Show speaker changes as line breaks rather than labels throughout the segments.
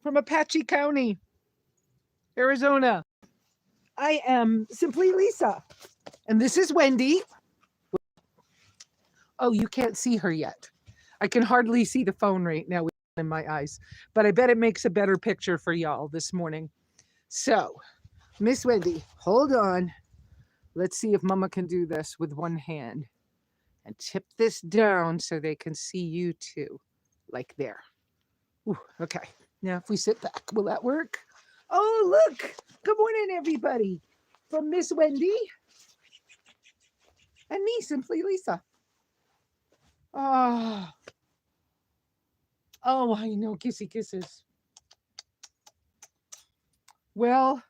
from Apache County, Arizona. I am Simply Lesa, and this is Wendy. Oh, you can't see her yet. I can hardly see the phone right now in my eyes, but I bet it makes a better picture for y'all this morning. So, Miss Wendy, hold on. Let's see if Mama can do this with one hand and tip this down so they can see you too, like there. Ooh, okay. Now, if we sit back, will that work? Oh, look. Good morning, everybody. From Miss Wendy and me, Simply Lesa. Oh, I know. Kissy kisses. Well,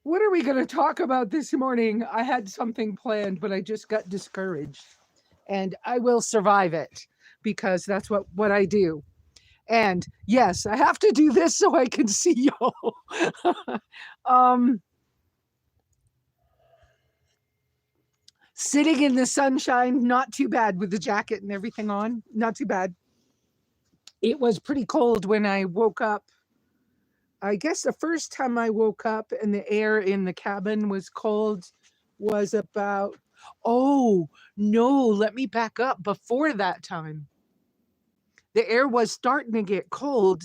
what are we going to talk about this morning? I had something planned, but I just got discouraged. And I will survive it because that's what I do. And yes, I have to do this so I can see y'all. Sitting in the sunshine, not too bad with the jacket and everything on. Not too bad. It was pretty cold when I woke up. I guess the first time I woke up and the air in the cabin was cold was about, oh, no, let me back up. Before that time, the air was starting to get cold,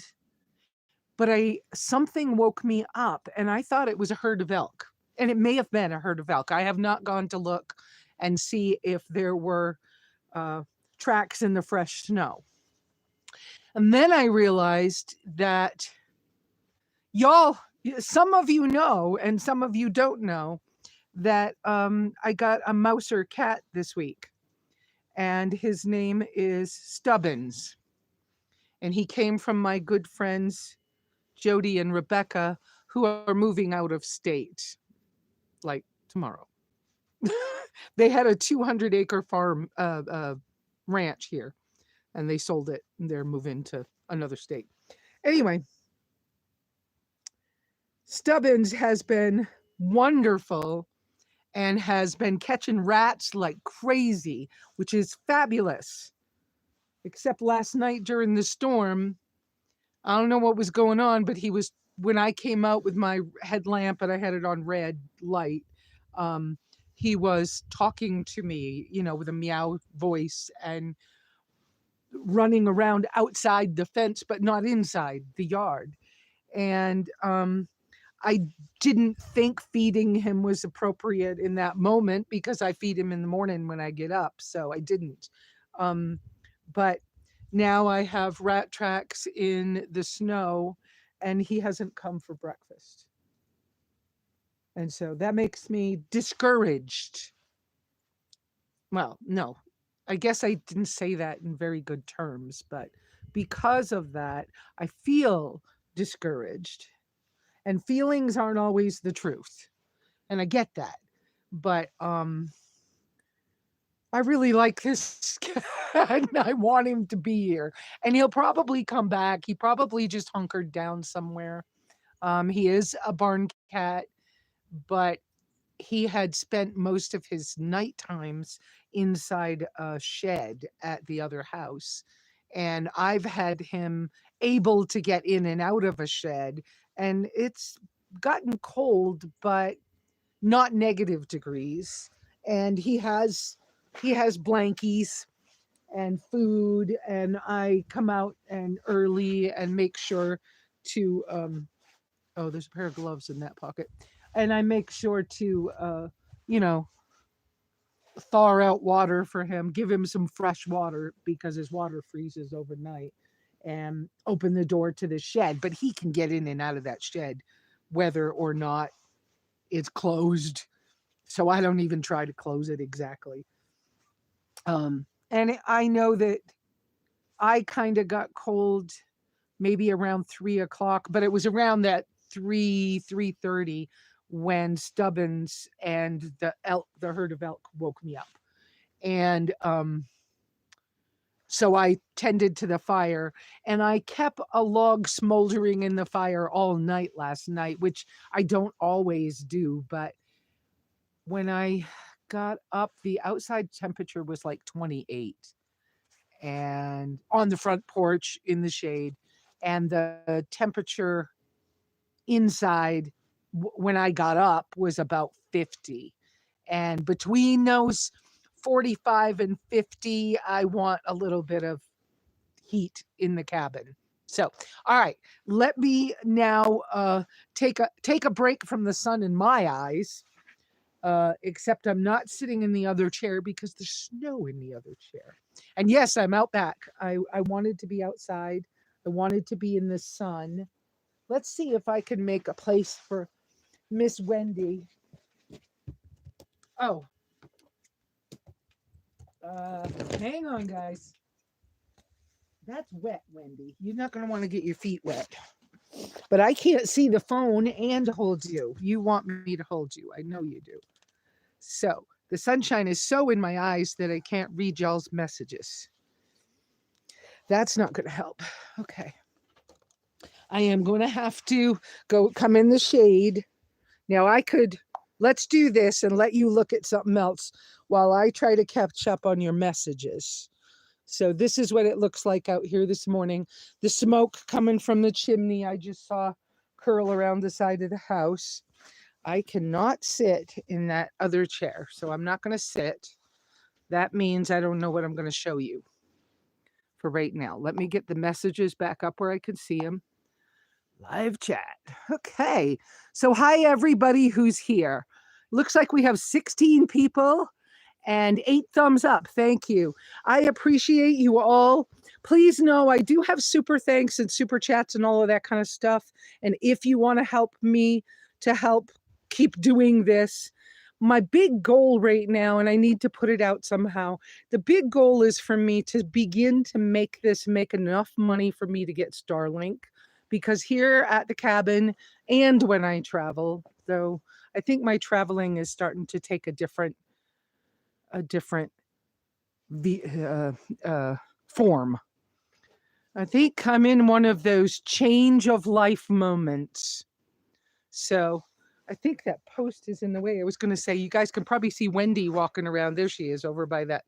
but something woke me up and I thought it was a herd of elk. And it may have been a herd of elk. I have not gone to look and see if there were tracks in the fresh snow. And then I realized that y'all, some of you know, and some of you don't know, that I got a mouser cat this week. And his name is Stubbins. And he came from my good friends, Jody and Rebecca, who are moving out of state, like tomorrow. They had a 200-acre farm ranch here, and they sold it, and they're moving to another state. Anyway, Stubbins has been wonderful and has been catching rats like crazy, which is fabulous. Except last night during the storm, I don't know what was going on, but when I came out with my headlamp and I had it on red light, he was talking to me, with a meow voice and running around outside the fence, but not inside the yard. And I didn't think feeding him was appropriate in that moment because I feed him in the morning when I get up. So I didn't. But now I have rat tracks in the snow and he hasn't come for breakfast. And so that makes me discouraged. Well, no, I guess I didn't say that in very good terms, but because of that, I feel discouraged. And feelings aren't always the truth. And I get that. But I really like this cat and I want him to be here. And he'll probably come back. He probably just hunkered down somewhere. He is a barn cat, but he had spent most of his night times inside a shed at the other house. And I've had him able to get in and out of a shed. And it's gotten cold, but not negative degrees. And he has blankies and food, and I come out and early and make sure to oh, there's a pair of gloves in that pocket. And I make sure to thaw out water for him, give him some fresh water because his water freezes overnight, and open the door to the shed. But he can get in and out of that shed whether or not it's closed. So I don't even try to close it exactly. And I know that I kind of got cold maybe around 3 o'clock, but it was around that 3:30 when Stubbins and the herd of elk woke me up. And so I tended to the fire and I kept a log smoldering in the fire all night last night, which I don't always do. But when I got up, the outside temperature was like 28 and on the front porch in the shade. and the temperature inside when I got up was about 50. And between those 45 and 50, I want a little bit of heat in the cabin. So, all right, let me now take a break from the sun in my eyes. Except I'm not sitting in the other chair because there's snow in the other chair. And yes, I'm out back. I wanted to be outside. I wanted to be in the sun. Let's see if I can make a place for Miss Wendy. Oh, hang on, guys. That's wet, Wendy. You're not going to want to get your feet wet. But I can't see the phone and hold you. You want me to hold you. I know you do. So the sunshine is so in my eyes that I can't read y'all's messages. That's not going to help. Okay. I am going to have to come in the shade. Now let's do this and let you look at something else while I try to catch up on your messages. So this is what it looks like out here this morning. The smoke coming from the chimney I just saw curl around the side of the house. I cannot sit in that other chair, so I'm not going to sit. That means I don't know what I'm going to show you for right now. Let me get the messages back up where I can see them. Live chat. Okay. So hi, everybody who's here. Looks like we have 16 people and 8 thumbs up. Thank you. I appreciate you all. Please know I do have super thanks and super chats and all of that kind of stuff. And if you want to help me to help keep doing this, my big goal right now, and I need to put it out somehow, the big goal is for me to begin to make enough money for me to get Starlink, because here at the cabin and when I travel, though I think my traveling is starting to take a different form. I think I'm in one of those change of life moments. So I think that post is in the way. I was going to say, you guys can probably see Wendy walking around. There she is over by that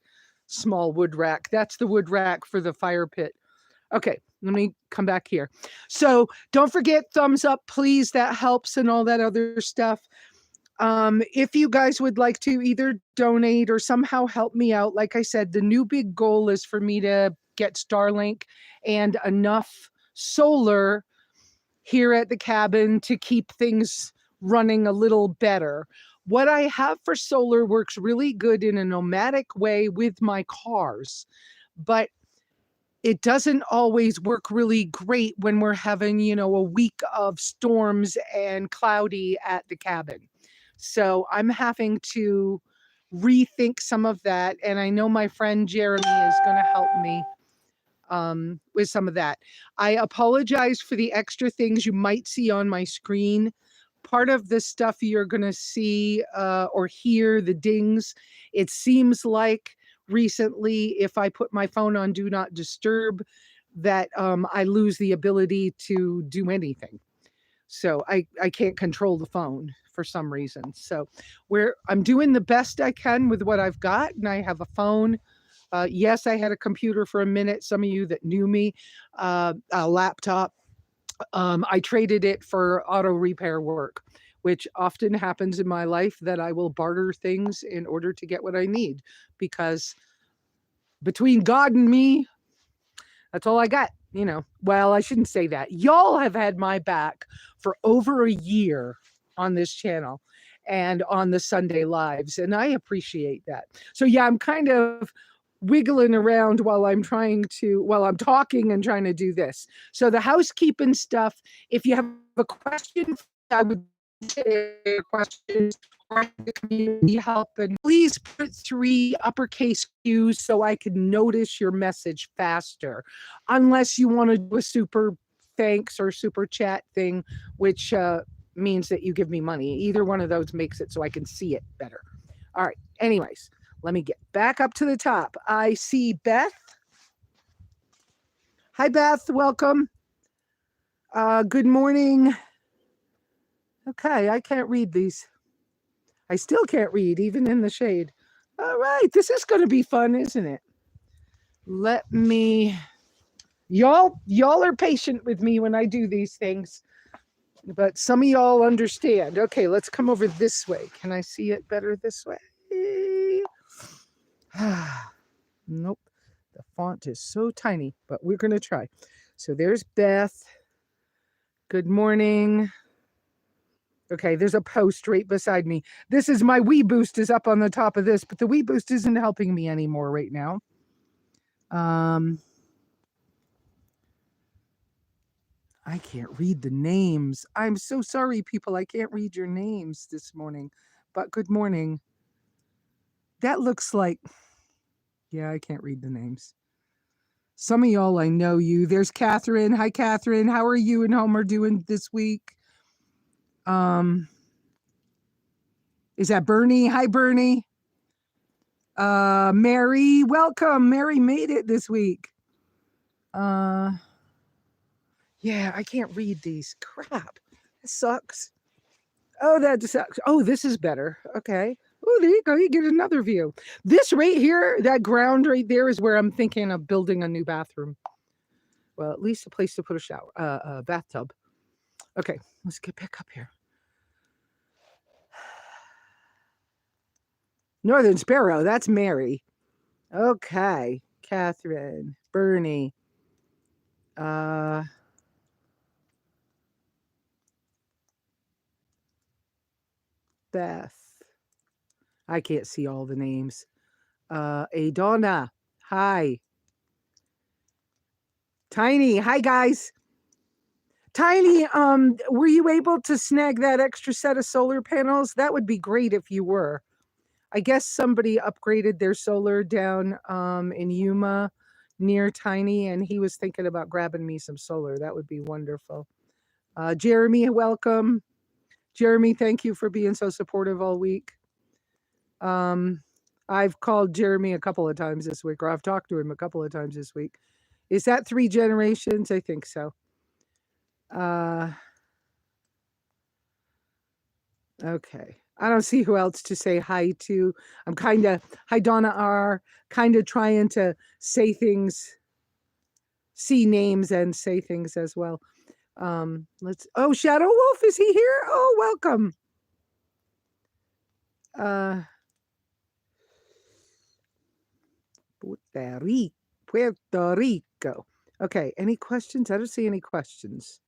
small wood rack. That's the wood rack for the fire pit. Okay, let me come back here. So don't forget, thumbs up, please. That helps and all that other stuff. If you guys would like to either donate or somehow help me out, like I said, the new big goal is for me to get Starlink and enough solar here at the cabin to keep things running a little better. What I have for solar works really good in a nomadic way with my cars, but it doesn't always work really great when we're having, a week of storms and cloudy at the cabin. So I'm having to rethink some of that. And I know my friend Jeremy is going to help me with some of that. I apologize for the extra things you might see on my screen. Part of the stuff you're going to see or hear, the dings, it seems like recently, if I put my phone on Do Not Disturb, that I lose the ability to do anything. So I can't control the phone for some reason. So I'm doing the best I can with what I've got, and I have a phone. Yes, I had a computer for a minute. Some of you that knew me, a laptop. I traded it for auto repair work, which often happens in my life, that I will barter things in order to get what I need, because between God and me, that's all I got. Well, I shouldn't say that. Y'all have had my back for over a year on this channel and on the Sunday lives, and I appreciate that. So yeah, I'm kind of wiggling around while I'm talking and trying to do this. So the housekeeping stuff, if you have a question, I would say questions or the community help, and please put 3 uppercase Q's so I can notice your message faster, unless you want to do a super thanks or super chat thing, which means that you give me money. Either one of those makes it so I can see it better. All right, anyways, let me get back up to the top. I see Beth. Hi, Beth. Welcome. Good morning. Okay, I can't read these. I still can't read, even in the shade. All right, this is going to be fun, isn't it? Y'all are patient with me when I do these things, but some of y'all understand. Okay, let's come over this way. Can I see it better this way? Nope. The font is so tiny, but we're going to try. So there's Beth. Good morning. Okay, there's a post right beside me. This is my Wii Boost is up on the top of this, but the Wii Boost isn't helping me anymore right now. I can't read the names. I'm so sorry, people. I can't read your names this morning, but good morning. That looks like, yeah, I can't read the names. Some of y'all, I know you. There's Catherine. Hi, Catherine. How are you and Homer doing this week? Is that Bernie? Hi, Bernie. Mary, welcome. Mary made it this week. Yeah, I can't read these. Crap. It sucks. Oh, that sucks. Oh, this is better. Okay. Oh, there you go. You get another view. This right here, that ground right there is where I'm thinking of building a new bathroom. Well, at least a place to put a shower, a bathtub. Okay, let's get back up here. Northern Sparrow, that's Mary. Okay, Catherine, Bernie. Beth. I can't see all the names. Adonna. Hi. Tiny. Hi, guys. Tiny, were you able to snag that extra set of solar panels? That would be great if you were. I guess somebody upgraded their solar down in Yuma near Tiny, and he was thinking about grabbing me some solar. That would be wonderful. Jeremy, welcome. Jeremy, thank you for being so supportive all week. I've called Jeremy a couple of times this week, or I've talked to him a couple of times this week. Is that 3 generations? I think so. Okay. I don't see who else to say hi to. I'm kind of, hi Donna R, kind of trying to say things, see names and say things as well. Oh, Shadow Wolf, is he here? Oh, welcome. Puerto Rico. Okay, any questions? I don't see any questions.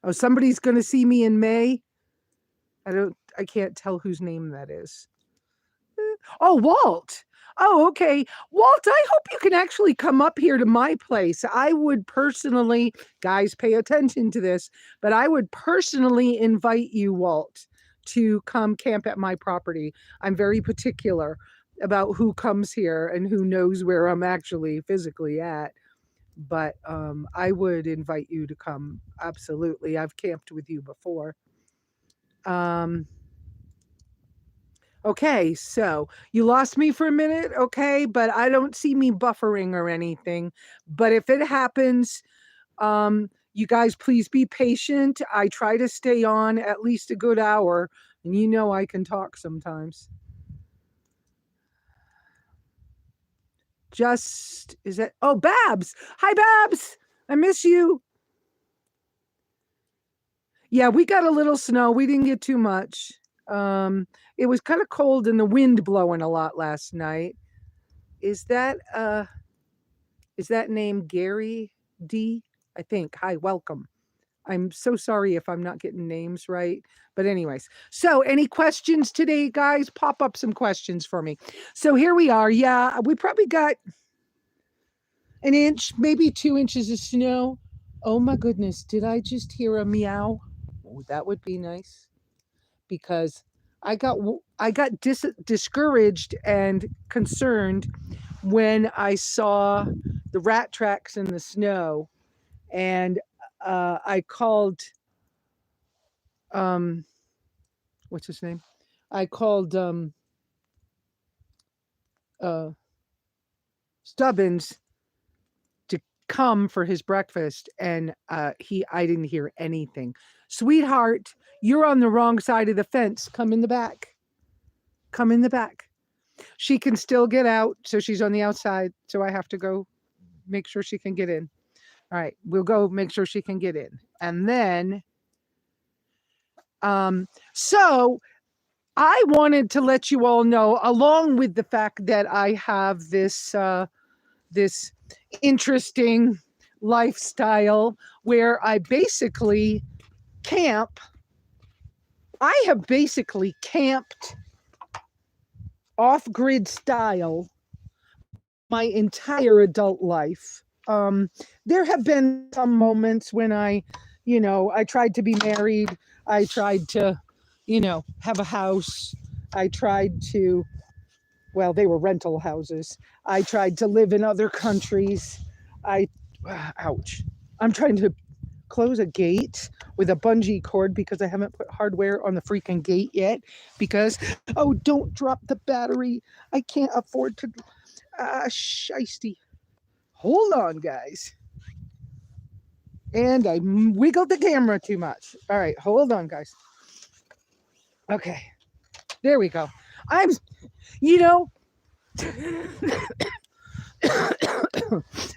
Oh, somebody's going to see me in May. I can't tell whose name that is. Oh, Walt. Oh, okay. Walt, I hope you can actually come up here to my place. I would personally, guys, pay attention to this, but I would personally invite you, Walt, to come camp at my property. I'm very particular about who comes here and who knows where I'm actually physically at. But I would invite you to come. Absolutely. I've camped with you before. Okay, so you lost me for a minute, okay, but I don't see me buffering or anything. But if it happens, you guys please be patient. I try to stay on at least a good hour, and you know I can talk sometimes. Oh, Babs. Hi, Babs. I miss you. Yeah, we got a little snow. We didn't get too much. It was kind of cold and the wind blowing a lot last night. Is that name Gary D? I think. Hi, welcome. I'm so sorry if I'm not getting names right. But anyways, so any questions today, guys? Pop up some questions for me. So here we are. Yeah, we probably got an inch, maybe 2 inches of snow. Oh my goodness, did I just hear a meow? Oh, that would be nice. Because I got discouraged and concerned when I saw the rat tracks in the snow, and I called what's his name? I called Stubbins to come for his breakfast, and I didn't hear anything. Sweetheart, you're on the wrong side of the fence. Come in the back. Come in the back. She can still get out, so she's on the outside. So I have to go make sure she can get in. All right, we'll go make sure she can get in, and then, so I wanted to let you all know, along with the fact that I have this this interesting lifestyle where I basically camp. I have basically camped off-grid style my entire adult life. There have been some moments when I tried to be married. I tried to, have a house. I tried to, well, they were rental houses. I tried to live in other countries. Ouch. I'm trying to close a gate with a bungee cord because I haven't put hardware on the freaking gate yet because, oh, don't drop the battery. I can't afford to, shiesty. Hold on, guys. And I wiggled the camera too much. All right, hold on, guys. Okay, there we go.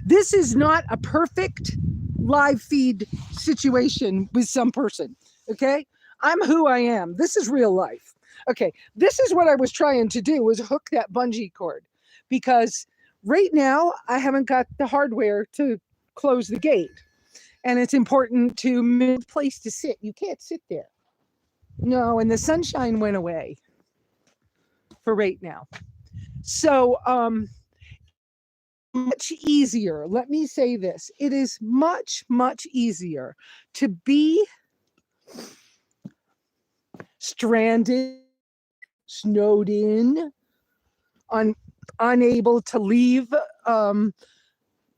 This is not a perfect live feed situation with some person, okay? I'm who I am. This is real life. Okay, this is what I was trying to do, was hook that bungee cord, because right now I haven't got the hardware to close the gate, and it's important to make a place to sit. You can't sit there. No, and the sunshine went away for right now. So, much easier. Let me say this. It is much, much easier to be stranded, snowed in, unable to leave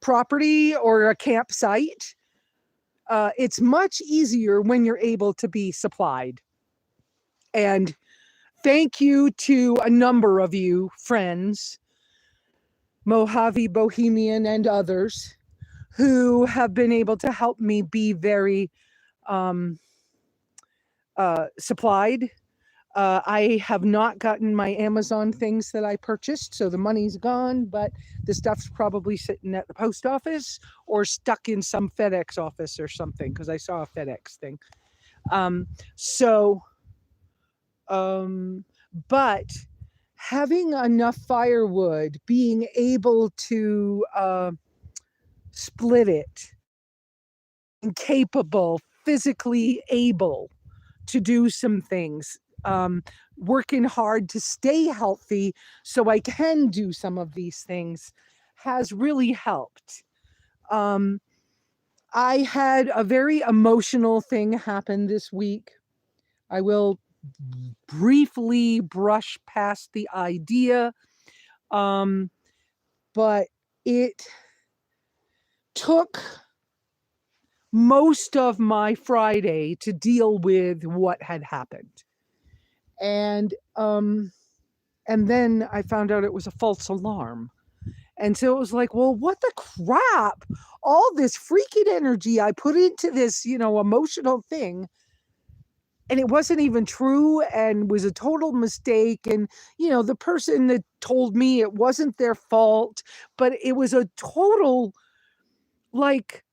property or a campsite. It's much easier when you're able to be supplied. And thank you to a number of you friends, Mojave Bohemian and others, who have been able to help me be very supplied. I have not gotten my Amazon things that I purchased, so the money's gone, but the stuff's probably sitting at the post office or stuck in some FedEx office or something, because I saw a FedEx thing. But having enough firewood, being able to split it, and capable, physically able to do some things, working hard to stay healthy so I can do some of these things, has really helped. I had a very emotional thing happen this week. I will briefly brush past the idea, but it took most of my Friday to deal with what had happened. And then I found out it was a false alarm. And so it was like, well, what the crap? All this freaking energy I put into this, emotional thing, and it wasn't even true and was a total mistake. And, the person that told me it wasn't their fault, but it was a total, like,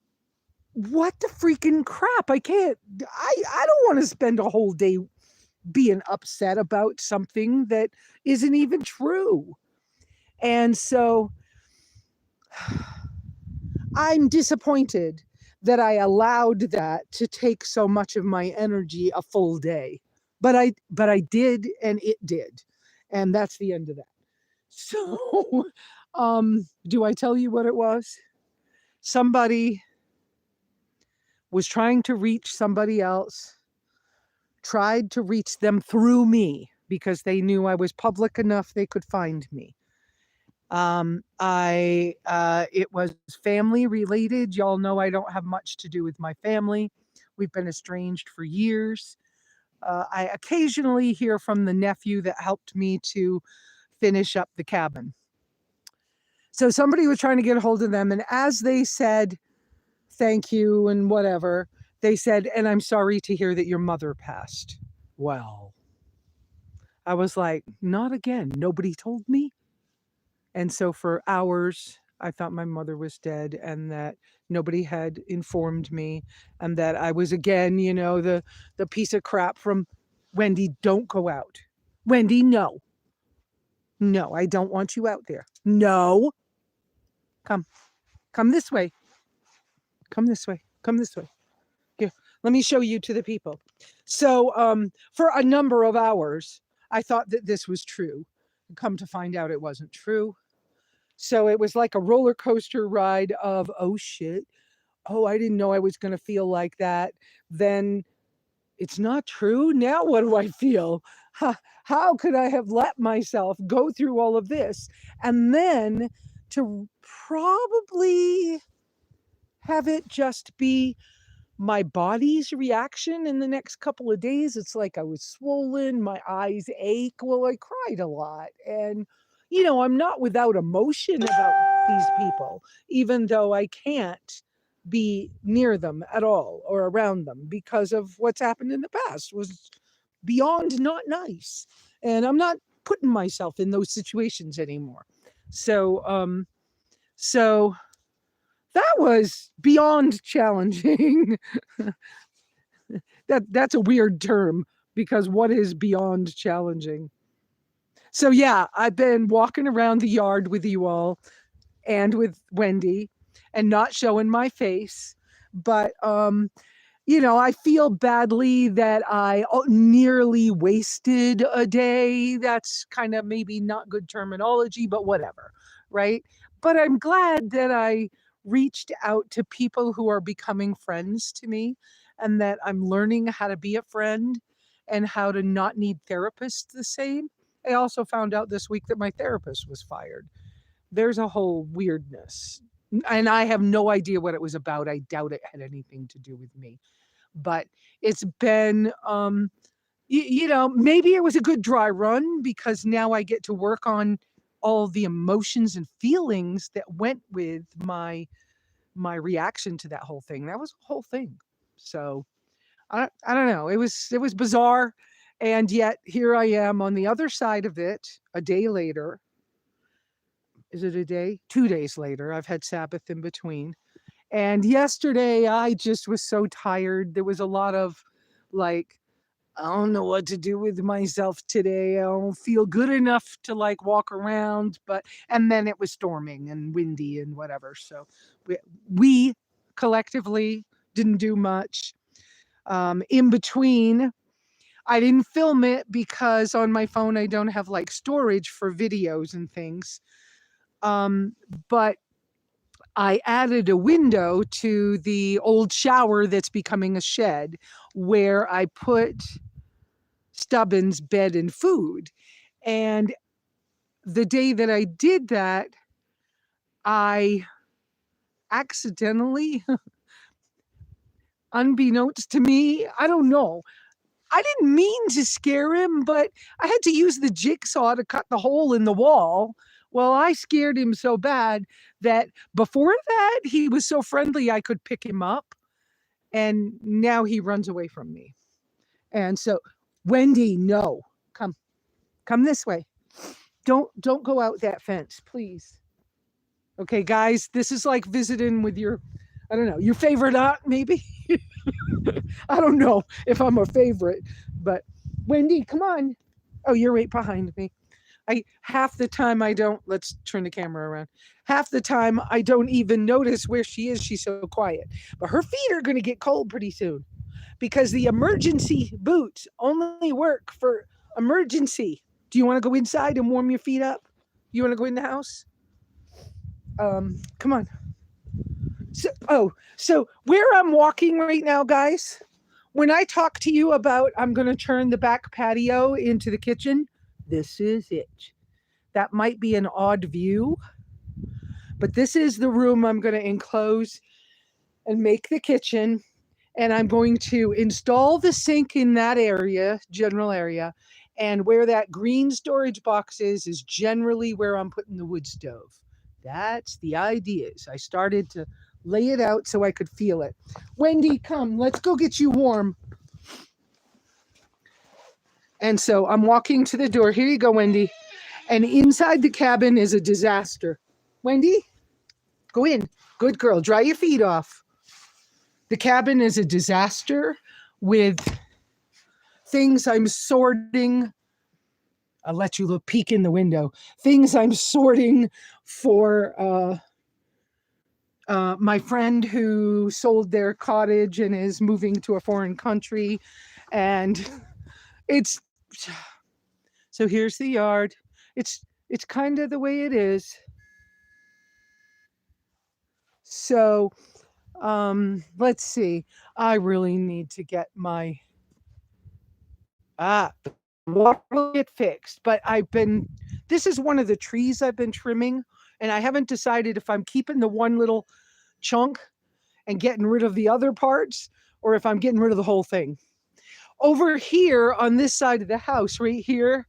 what the freaking crap? I don't want to spend a whole day being upset about something that isn't even true. And so I'm disappointed that I allowed that to take so much of my energy a full day. But I did, and it did. And that's the end of that. So, do I tell you what it was? Somebody was trying to reach somebody else, tried to reach them through me because they knew I was public enough they could find me. It was family related. Y'all know I don't have much to do with my family. We've been estranged for years. I occasionally hear from the nephew that helped me to finish up the cabin. So somebody was trying to get a hold of them, and as they said thank you and whatever, they said, and I'm sorry to hear that your mother passed. Well, I was like, not again. Nobody told me. And so for hours, I thought my mother was dead and that nobody had informed me and that I was again, the piece of crap from Wendy, don't go out. Wendy, no. No, I don't want you out there. No. Come. Come this way. Come this way. Come this way. Here, let me show you to the people. So for a number of hours, I thought that this was true. Come to find out it wasn't true. So it was like a roller coaster ride of, oh shit, oh, I didn't know I was going to feel like that. Then it's not true. Now what do I feel? How could I have let myself go through all of this? And then to probably have it just be my body's reaction in the next couple of days. It's like I was swollen, my eyes ache. Well, I cried a lot. And, I'm not without emotion about these people, even though I can't be near them at all or around them because of what's happened in the past was beyond not nice. And I'm not putting myself in those situations anymore. So that was beyond challenging. That's a weird term because what is beyond challenging? So yeah, I've been walking around the yard with you all and with Wendy and not showing my face. But I feel badly that I nearly wasted a day. That's kind of maybe not good terminology, but whatever, right? But I'm glad that I reached out to people who are becoming friends to me and that I'm learning how to be a friend and how to not need therapists the same. I also found out this week that my therapist was fired. There's a whole weirdness. And I have no idea what it was about. I doubt it had anything to do with me. But it's been, maybe it was a good dry run because now I get to work on all the emotions and feelings that went with my reaction to that whole thing. That was a whole thing. So I don't know. It was bizarre. And yet here I am on the other side of it a day later. Is it a day? 2 days later. I've had Sabbath in between. And yesterday I just was so tired. There was a lot of like, I don't know what to do with myself today. I don't feel good enough to like walk around, and then it was storming and windy and whatever. So we collectively didn't do much. In between, I didn't film it because on my phone I don't have like storage for videos and things. But I added a window to the old shower that's becoming a shed where I put Stubbins' bed and food. And the day that I did that, I accidentally, unbeknownst to me, I don't know. I didn't mean to scare him, but I had to use the jigsaw to cut the hole in the wall. Well, I scared him so bad that before that, he was so friendly I could pick him up. And now he runs away from me. And so, Wendy, no, come this way. Don't go out that fence, please. Okay, guys, this is like visiting with your, I don't know, your favorite aunt, maybe. I don't know if I'm a favorite, but Wendy, come on. Oh, you're right behind me. Half the time I don't, let's turn the camera around. Half the time I don't even notice where she is. She's so quiet. But her feet are going to get cold pretty soon because the emergency boots only work for emergency. Do you want to go inside and warm your feet up? You want to go in the house? Come on. So where I'm walking right now, guys, when I talk to you about I'm going to turn the back patio into the kitchen, this is it. That might be an odd view, but this is the room I'm going to enclose and make the kitchen. And I'm going to install the sink in that area, general area. And where that green storage box is generally where I'm putting the wood stove. That's the ideas. I started to lay it out so I could feel it. Wendy, come, let's go get you warm. And so I'm walking to the door. Here you go, Wendy. And inside the cabin is a disaster. Wendy, go in. Good girl. Dry your feet off. The cabin is a disaster with things I'm sorting. I'll let you look, peek in the window. Things I'm sorting for my friend who sold their cottage and is moving to a foreign country. And it's, so here's the yard. It's kind of the way it is. So let's see. I really need to get my water will get fixed. But this is one of the trees I've been trimming, and I haven't decided if I'm keeping the one little chunk and getting rid of the other parts, or if I'm getting rid of the whole thing. Over here on this side of the house, right here,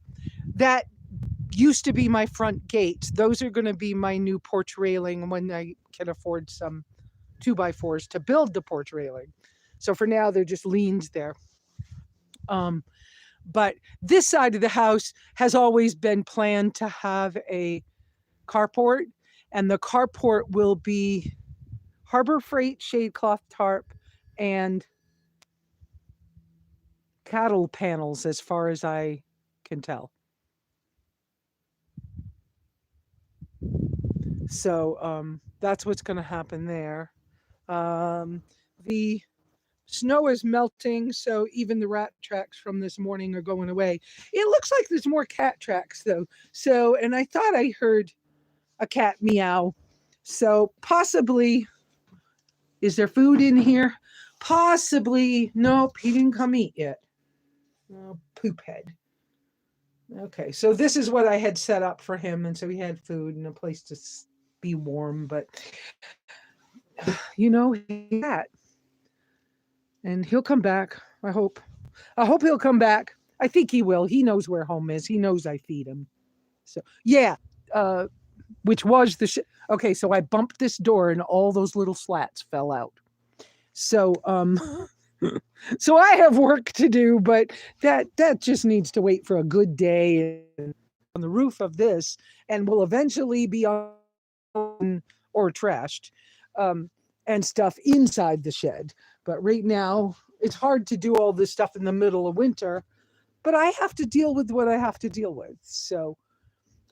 that used to be my front gate. Those are going to be my new porch railing when I can afford some 2x4s to build the porch railing. So for now, they're just leans there. But this side of the house has always been planned to have a carport, and the carport will be Harbor Freight shade cloth tarp and cattle panels, as far as I can tell. So that's what's going to happen there. The snow is melting, so even the rat tracks from this morning are going away. It looks like there's more cat tracks, though. So, and I thought I heard a cat meow. So possibly, is there food in here? Possibly. Nope, he didn't come eat yet. Oh, poop head. Okay, so this is what I had set up for him, and so he had food and a place to be warm, but that. And he'll come back, I hope. I hope he'll come back. I think he will. He knows where home is. He knows I feed him. So, yeah, which was okay, so I bumped this door and all those little slats fell out. So, so I have work to do, but that just needs to wait for a good day on the roof of this, and will eventually be on or trashed, and stuff inside the shed. But right now, it's hard to do all this stuff in the middle of winter, but I have to deal with what I have to deal with. So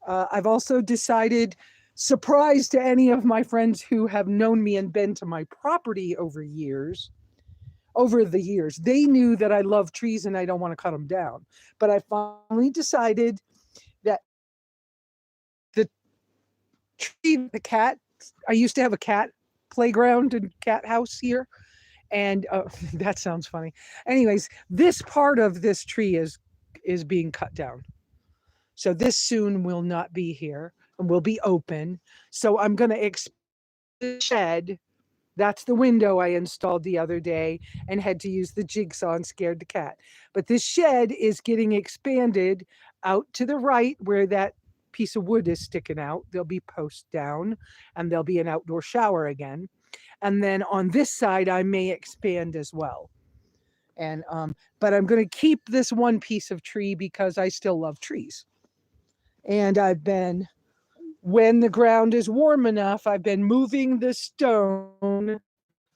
I've also decided, surprise to any of my friends who have known me and been to my property over the years, they knew that I love trees and I don't want to cut them down. But I finally decided that the tree, the cat, I used to have a cat playground and cat house here. And that sounds funny. Anyways, this part of this tree is being cut down. So this soon will not be here and will be open. So I'm going to expand the shed. That's the window I installed the other day and had to use the jigsaw and scared the cat. But this shed is getting expanded out to the right where that piece of wood is sticking out. There'll be posts down and there'll be an outdoor shower again. And then on this side, I may expand as well. And but I'm going to keep this one piece of tree because I still love trees. And when the ground is warm enough, I've been moving the stone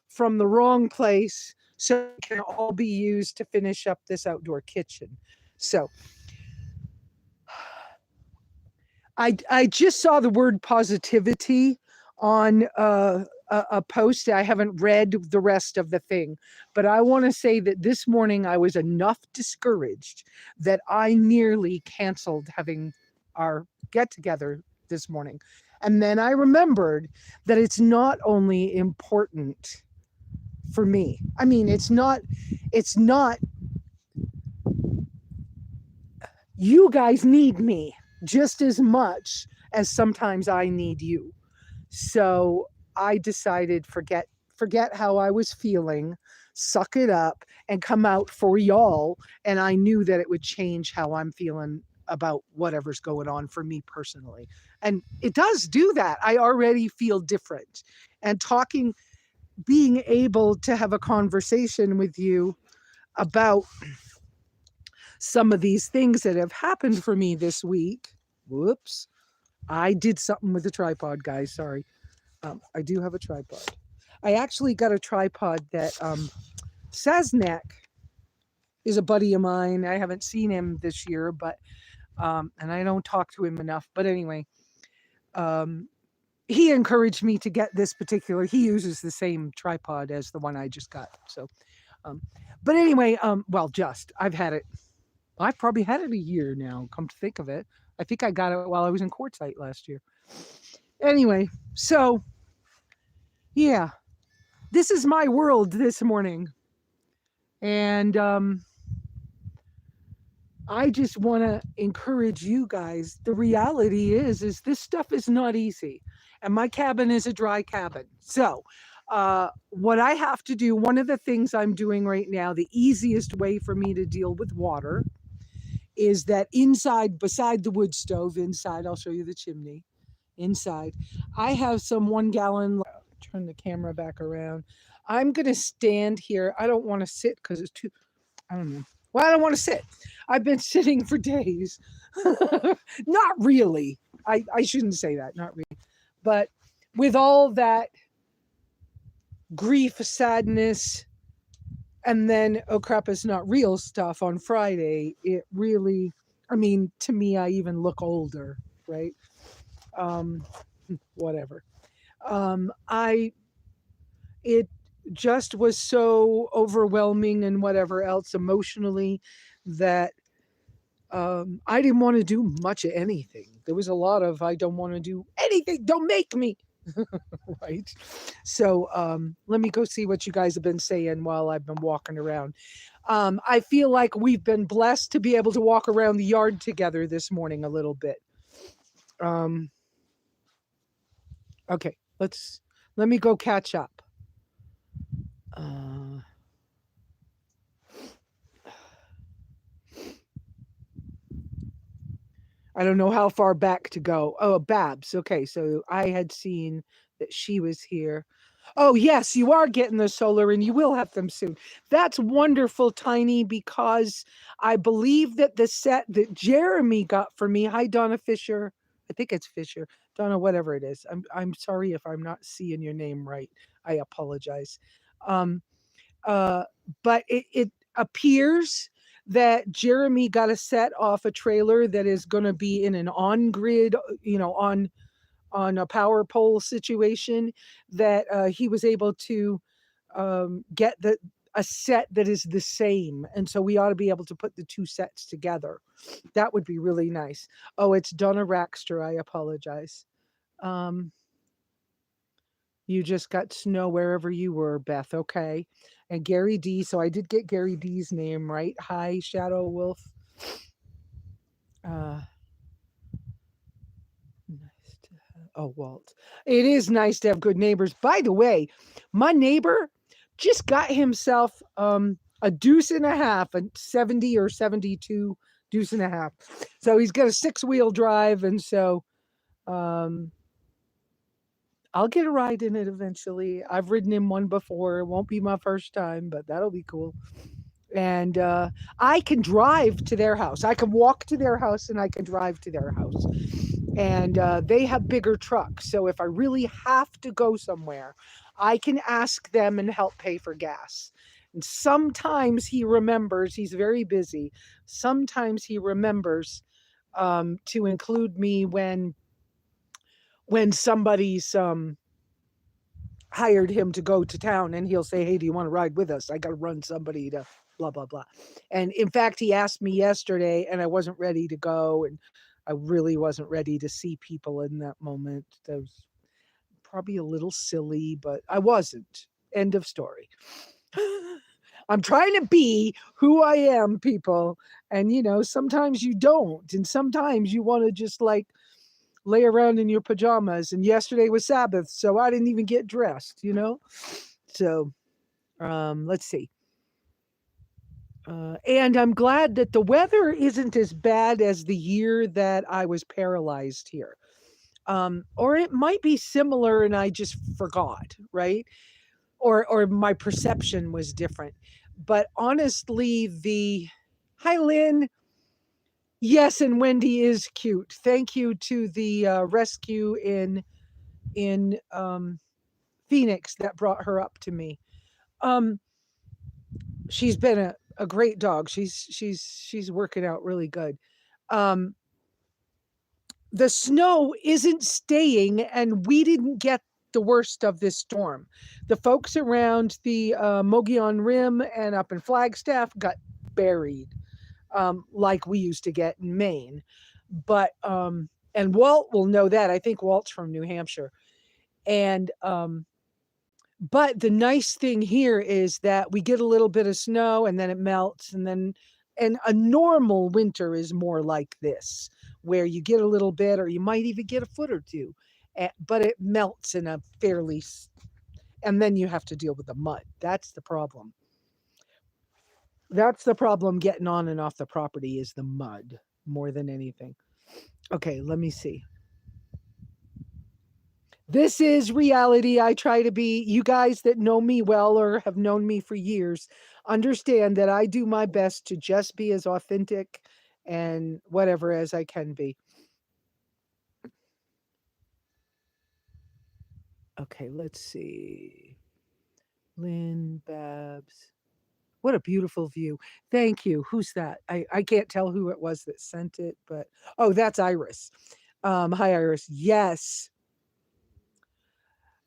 from the wrong place so it can all be used to finish up this outdoor kitchen. So I just saw the word positivity on a post. I haven't read the rest of the thing, but I want to say that this morning I was enough discouraged that I nearly canceled having our get together this morning. And then I remembered that it's not only important for me. I mean, it's not, you guys need me just as much as sometimes I need you. So I decided forget how I was feeling, suck it up and come out for y'all. And I knew that it would change how I'm feeling about whatever's going on for me personally. And it does do that. I already feel different. And being able to have a conversation with you about some of these things that have happened for me this week. Whoops. I did something with the tripod, guys. Sorry. I do have a tripod. I actually got a tripod that Saznak is a buddy of mine. I haven't seen him this year, but and I don't talk to him enough. But anyway, he encouraged me to get this particular. He uses the same tripod as the one I just got. So, but anyway, well, I've had it. I've probably had it a year now. Come to think of it, I think I got it while I was in Quartzsite last year. Anyway, so yeah, this is my world this morning, and I just want to encourage you guys. The reality is this stuff is not easy, and my cabin is a dry cabin. So, what I have to do, one of the things I'm doing right now, the easiest way for me to deal with water, is that inside, beside the wood stove, inside, I'll show you the chimney. Inside, I have some 1 gallon. Turn the camera back around. I'm gonna stand here. I don't want to sit because it's too. I don't know. Well, I don't want to sit. I've been sitting for days. Not really. I shouldn't say that. Not really. But with all that grief, sadness, and then, oh crap, it's not real stuff on Friday, it really, I mean, to me, I even look older, right? Whatever. It just was so overwhelming and whatever else emotionally that I didn't want to do much of anything. There was a lot of, I don't want to do anything. Don't make me. Right. So let me go see what you guys have been saying while I've been walking around. I feel like we've been blessed to be able to walk around the yard together this morning a little bit. Okay, let me go catch up. I don't know how far back to go. Oh, Babs. Okay, so I had seen that she was here. Oh, yes, you are getting the solar and you will have them soon. That's wonderful, Tiny, because I believe that the set that Jeremy got for me, hi, Donna Fisher. I think it's Fisher. Donna, whatever it is. I'm sorry if I'm not seeing your name right. I apologize. But it appears that Jeremy got a set off a trailer that is going to be in an on-grid, on a power pole situation, that he was able to get a set that is the same. And so we ought to be able to put the two sets together. That would be really nice. Oh, it's Donna Raxter. I apologize. You just got snow wherever you were, Beth. Okay. And Gary D. So I did get Gary D's name right. Hi, Shadow Wolf. Nice to have. Oh, Walt. It is nice to have good neighbors. By the way, my neighbor just got himself a deuce and a half, a 70 or 72 deuce and a half. So he's got a 6-wheel drive, and so I'll get a ride in it eventually. I've ridden in one before. It won't be my first time, but that'll be cool. And I can drive to their house. I can walk to their house and I can drive to their house. And they have bigger trucks. So if I really have to go somewhere, I can ask them and help pay for gas. And sometimes he remembers, he's very busy. Sometimes he remembers to include me when somebody's hired him to go to town, and he'll say, hey, do you want to ride with us? I got to run somebody to blah, blah, blah. And in fact, he asked me yesterday and I wasn't ready to go. And I really wasn't ready to see people in that moment. That was probably a little silly, but I wasn't. End of story. I'm trying to be who I am, people. And, sometimes you don't. And sometimes you want to just lay around in your pajamas. And yesterday was Sabbath, so I didn't even get dressed, So let's see. And I'm glad that the weather isn't as bad as the year that I was paralyzed here. Or it might be similar and I just forgot, right? Or my perception was different. But honestly, Hi, Lynn. Yes, and Wendy is cute. Thank you to the rescue in Phoenix that brought her up to me. Um, she's been a great dog. She's working out really good. Um, the snow isn't staying, and we didn't get the worst of this storm. The folks around the Mogollon Rim and up in Flagstaff got buried, like we used to get in Maine. But and Walt will know that. I think Walt's from New Hampshire. And but the nice thing here is that we get a little bit of snow and then it melts, and a normal winter is more like this, where you get a little bit or you might even get a foot or two, but it melts in a and then you have to deal with the mud. That's the problem. That's the problem getting on and off the property is the mud more than anything. Okay, let me see. This is reality. I try to be, you guys that know me well or have known me for years understand that I do my best to just be as authentic and whatever as I can be. Okay, let's see. Lynn Babs. What a beautiful view. Thank you. Who's that? I can't tell who it was that sent it, but oh, that's Iris. Hi, Iris. Yes.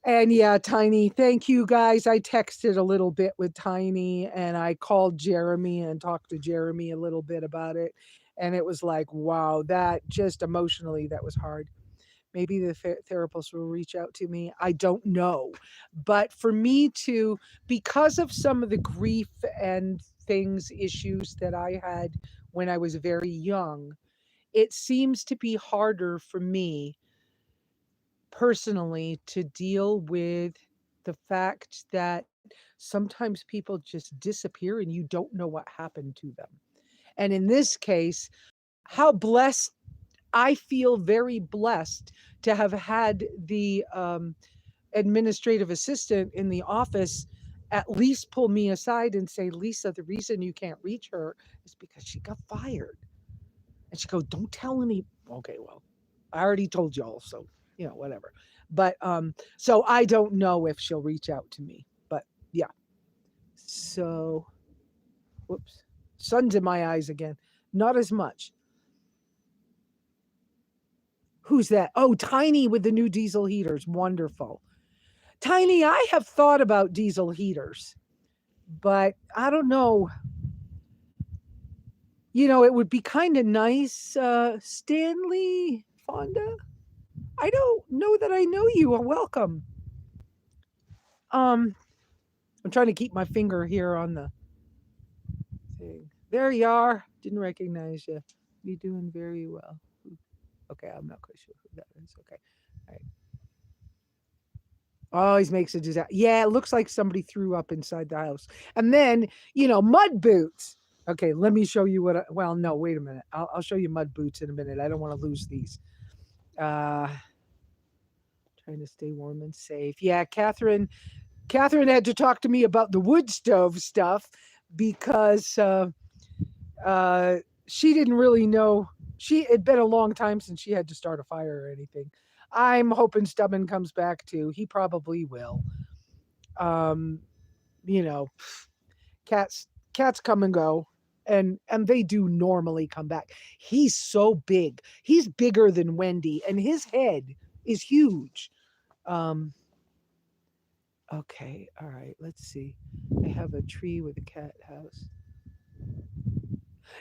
And yeah, Tiny, thank you guys. I texted a little bit with Tiny and I called Jeremy and talked to Jeremy a little bit about it. And it was like, wow, that just emotionally, that was hard. Maybe the therapist will reach out to me. I don't know. But for me to, because of some of the grief and things, issues that I had when I was very young, it seems to be harder for me personally to deal with the fact that sometimes people just disappear and you don't know what happened to them. And in this case, how blessed I feel, very blessed to have had the administrative assistant in the office at least pull me aside and say, Lesa, the reason you can't reach her is because she got fired. And she goes, don't tell any. Okay, well, I already told y'all, so whatever. But so I don't know if she'll reach out to me. But yeah. So whoops. Sun's in my eyes again. Not as much. Who's that? Oh, Tiny with the new diesel heaters. Wonderful. Tiny, I have thought about diesel heaters, but I don't know. It would be kind of nice. Stanley Fonda, I don't know that I know you. Welcome. Um, I'm trying to keep my finger here on the thing. There you are. Didn't recognize you. You're doing very well. Okay, I'm not quite sure who that is. Okay. All right. Always makes a disaster. Yeah, it looks like somebody threw up inside the house. And then, mud boots. Okay, let me show you well, no, wait a minute. I'll show you mud boots in a minute. I don't want to lose these. Trying to stay warm and safe. Yeah, Catherine had to talk to me about the wood stove stuff because she didn't really know. It'd been a long time since she had to start a fire or anything. I'm hoping Stubbins comes back too. He probably will. Um, you know, cats come and go, and they do normally come back. He's so big. He's bigger than Wendy, and his head is huge. Um, okay, all right. Let's see. I have a tree with a cat house.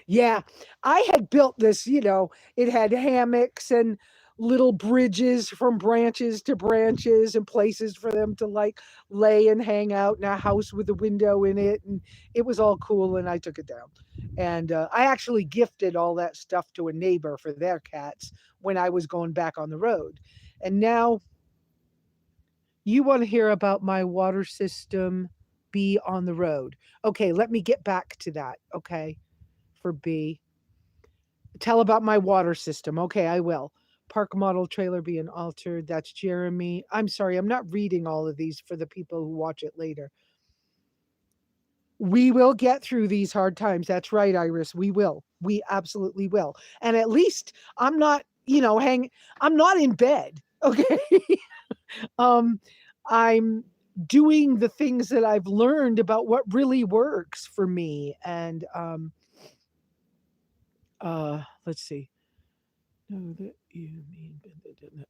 Yeah, I had built this, it had hammocks and little bridges from branches to branches and places for them to like lay and hang out in a house with a window in it. And it was all cool. And I took it down. And I actually gifted all that stuff to a neighbor for their cats when I was going back on the road. And now you want to hear about my water system be on the road. Okay, let me get back to that. Okay, for B. Tell about my water system. Okay, I will. Park model trailer being altered. That's Jeremy. I'm sorry, I'm not reading all of these for the people who watch it later. We will get through these hard times. That's right, Iris. We will. We absolutely will. And at least I'm not, I'm not in bed. Okay. um, I'm doing the things that I've learned about what really works for me. And let's see. No, that you mean.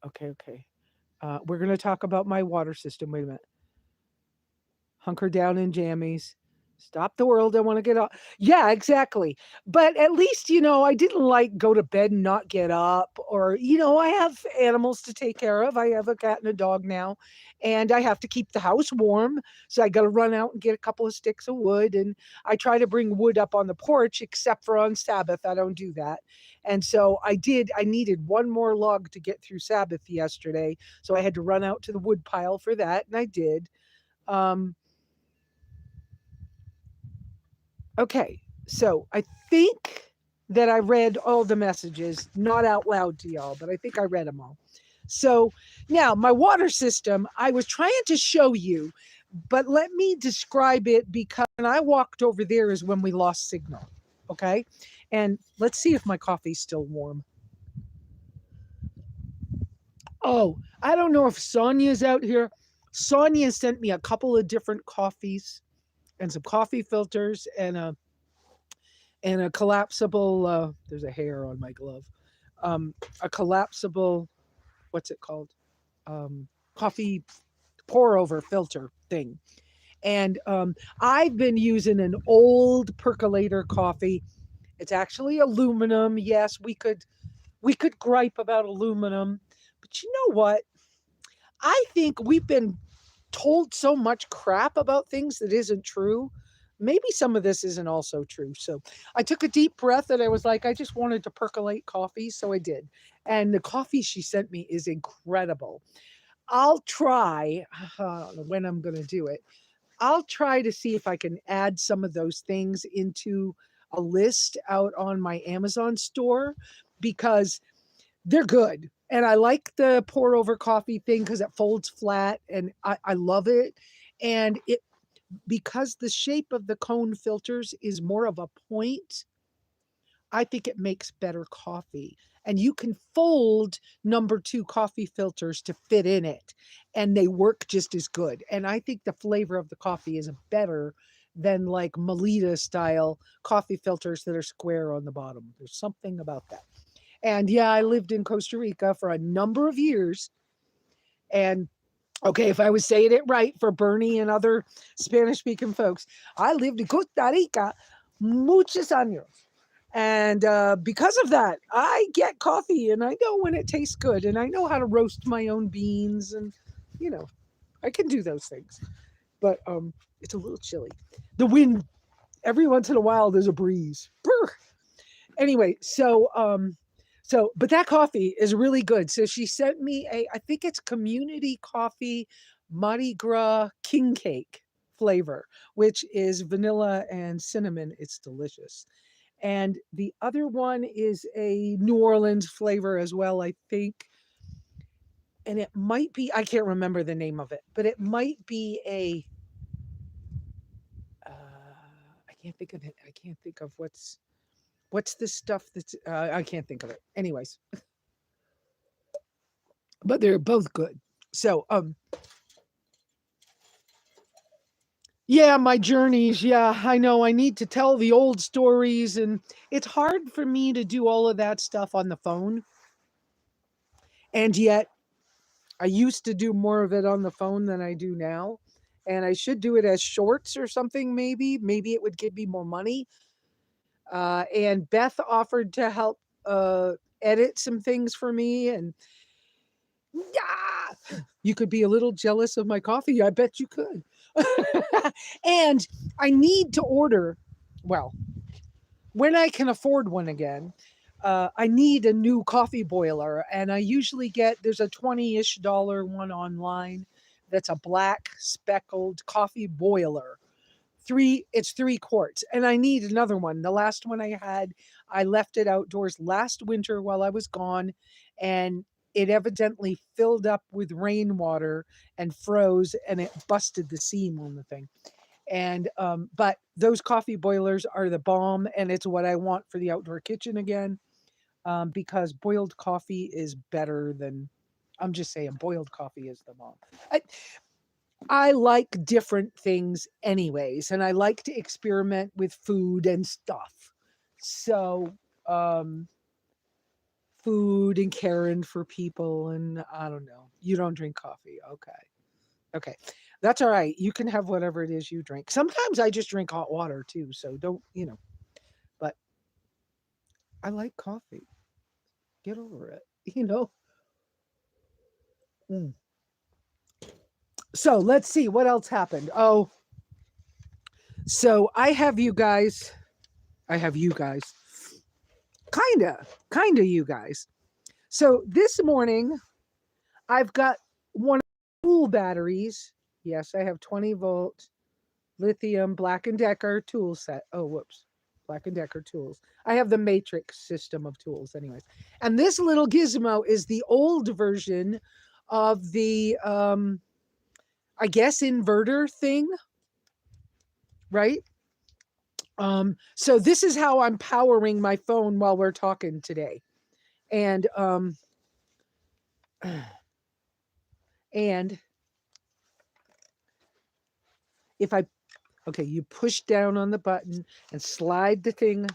Okay. We're gonna talk about my water system. Wait a minute. Hunker down in jammies. Stop the world. I want to get up. Yeah, exactly. But at least, I didn't like go to bed and not get up, or, I have animals to take care of. I have a cat and a dog now, and I have to keep the house warm. So I got to run out and get a couple of sticks of wood. And I try to bring wood up on the porch, except for on Sabbath. I don't do that. And so I needed one more log to get through Sabbath yesterday. So I had to run out to the wood pile for that. And I did. Um, Okay, so I think that I read all the messages, not out loud to y'all, but I think I read them all. So now my water system, I was trying to show you, but let me describe it, because when I walked over there is when we lost signal. Okay. And let's see if my coffee's still warm. Oh, I don't know if Sonia's out here. Sonia sent me a couple of different coffees and some coffee filters and a collapsible, there's a hair on my glove, a collapsible, what's it called, coffee pour over filter thing. And I've been using an old percolator coffee. It's actually aluminum. Yes, we could gripe about aluminum, but you know what, I think we've been told so much crap about things that isn't true. Maybe some of this isn't also true. So I took a deep breath and I was like, I just wanted to percolate coffee. So I did. And the coffee she sent me is incredible. I'll try, I don't know when I'm going to do it. I'll try to see if I can add some of those things into a list out on my Amazon store, because they're good. And I like the pour over coffee thing because it folds flat and I love it. And it, because the shape of the cone filters is more of a point, I think it makes better coffee. And you can fold number 2 coffee filters to fit in it, and they work just as good. And I think the flavor of the coffee is better than like Melita style coffee filters that are square on the bottom. There's something about that. And yeah, I lived in Costa Rica for a number of years. And okay, if I was saying it right for Bernie and other Spanish speaking folks, I lived in Costa Rica muchos años. And because of that, I get coffee and I know when it tastes good and I know how to roast my own beans and, you know, I can do those things. But it's a little chilly. The wind, every once in a while, there's a breeze. Brr. Anyway, but that coffee is really good. So she sent me I think it's community coffee Mardi Gras king cake flavor, which is vanilla and cinnamon. It's delicious. And the other one is a New Orleans flavor as well, I think. And it might be, I can't remember the name of it, but it might be I can't think of it. I can't think of what's the stuff that's, I can't think of it. Anyways, but they're both good. So, yeah, my journeys. Yeah, I know I need to tell the old stories, and it's hard for me to do all of that stuff on the phone. And yet, I used to do more of it on the phone than I do now. And I should do it as shorts or something, maybe. Maybe it would give me more money. And Beth offered to help edit some things for me. And yeah, you could be a little jealous of my coffee. I bet you could. And I need to order, well, when I can afford one again, I need a new coffee boiler. And I usually there's a 20-ish dollar one online that's a black speckled coffee boiler. It's 3 quarts. And I need another one. The last one I had, I left it outdoors last winter while I was gone. And it evidently filled up with rainwater and froze and it busted the seam on the thing. And but those coffee boilers are the bomb, and it's what I want for the outdoor kitchen again. Because boiled coffee is better than, I'm just saying, boiled coffee is the bomb. I, I like different things anyways, and I like to experiment with food and stuff. So, um, food and caring for people, and I don't know. You don't drink coffee. Okay. Okay. That's all right. You can have whatever it is you drink. Sometimes I just drink hot water too, so don't, but I like coffee. Get over it, you know? Mm. So let's see what else happened. Oh, so I have you guys, kinda you guys. So this morning, I've got one of the tool batteries. Yes, I have 20-volt lithium Black& Decker tool set. Oh, whoops. Black& Decker tools. I have the matrix system of tools anyways. And this little gizmo is the old version of the I guess inverter thing, right? So this is how I'm powering my phone while we're talking today. And and if I okay, you push down on the button and slide the thing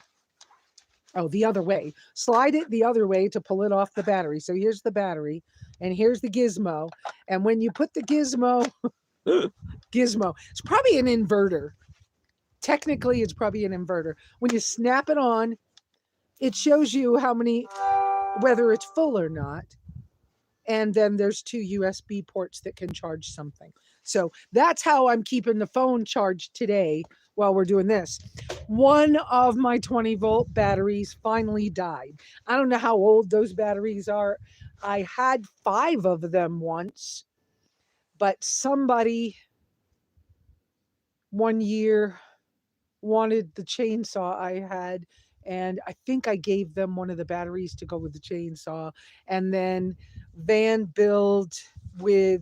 the other way. Slide it the other way to pull it off the battery. So here's the battery and here's the gizmo. And when you put the gizmo, it's probably an inverter. Technically, it's probably an inverter. When you snap it on, it shows you whether it's full or not. And then there's 2 USB ports that can charge something. So that's how I'm keeping the phone charged today while we're doing this. One of my 20-volt batteries finally died. I don't know how old those batteries are. I had 5 of them once, but somebody one year wanted the chainsaw I had, and I think I gave them one of the batteries to go with the chainsaw. And then Van Build with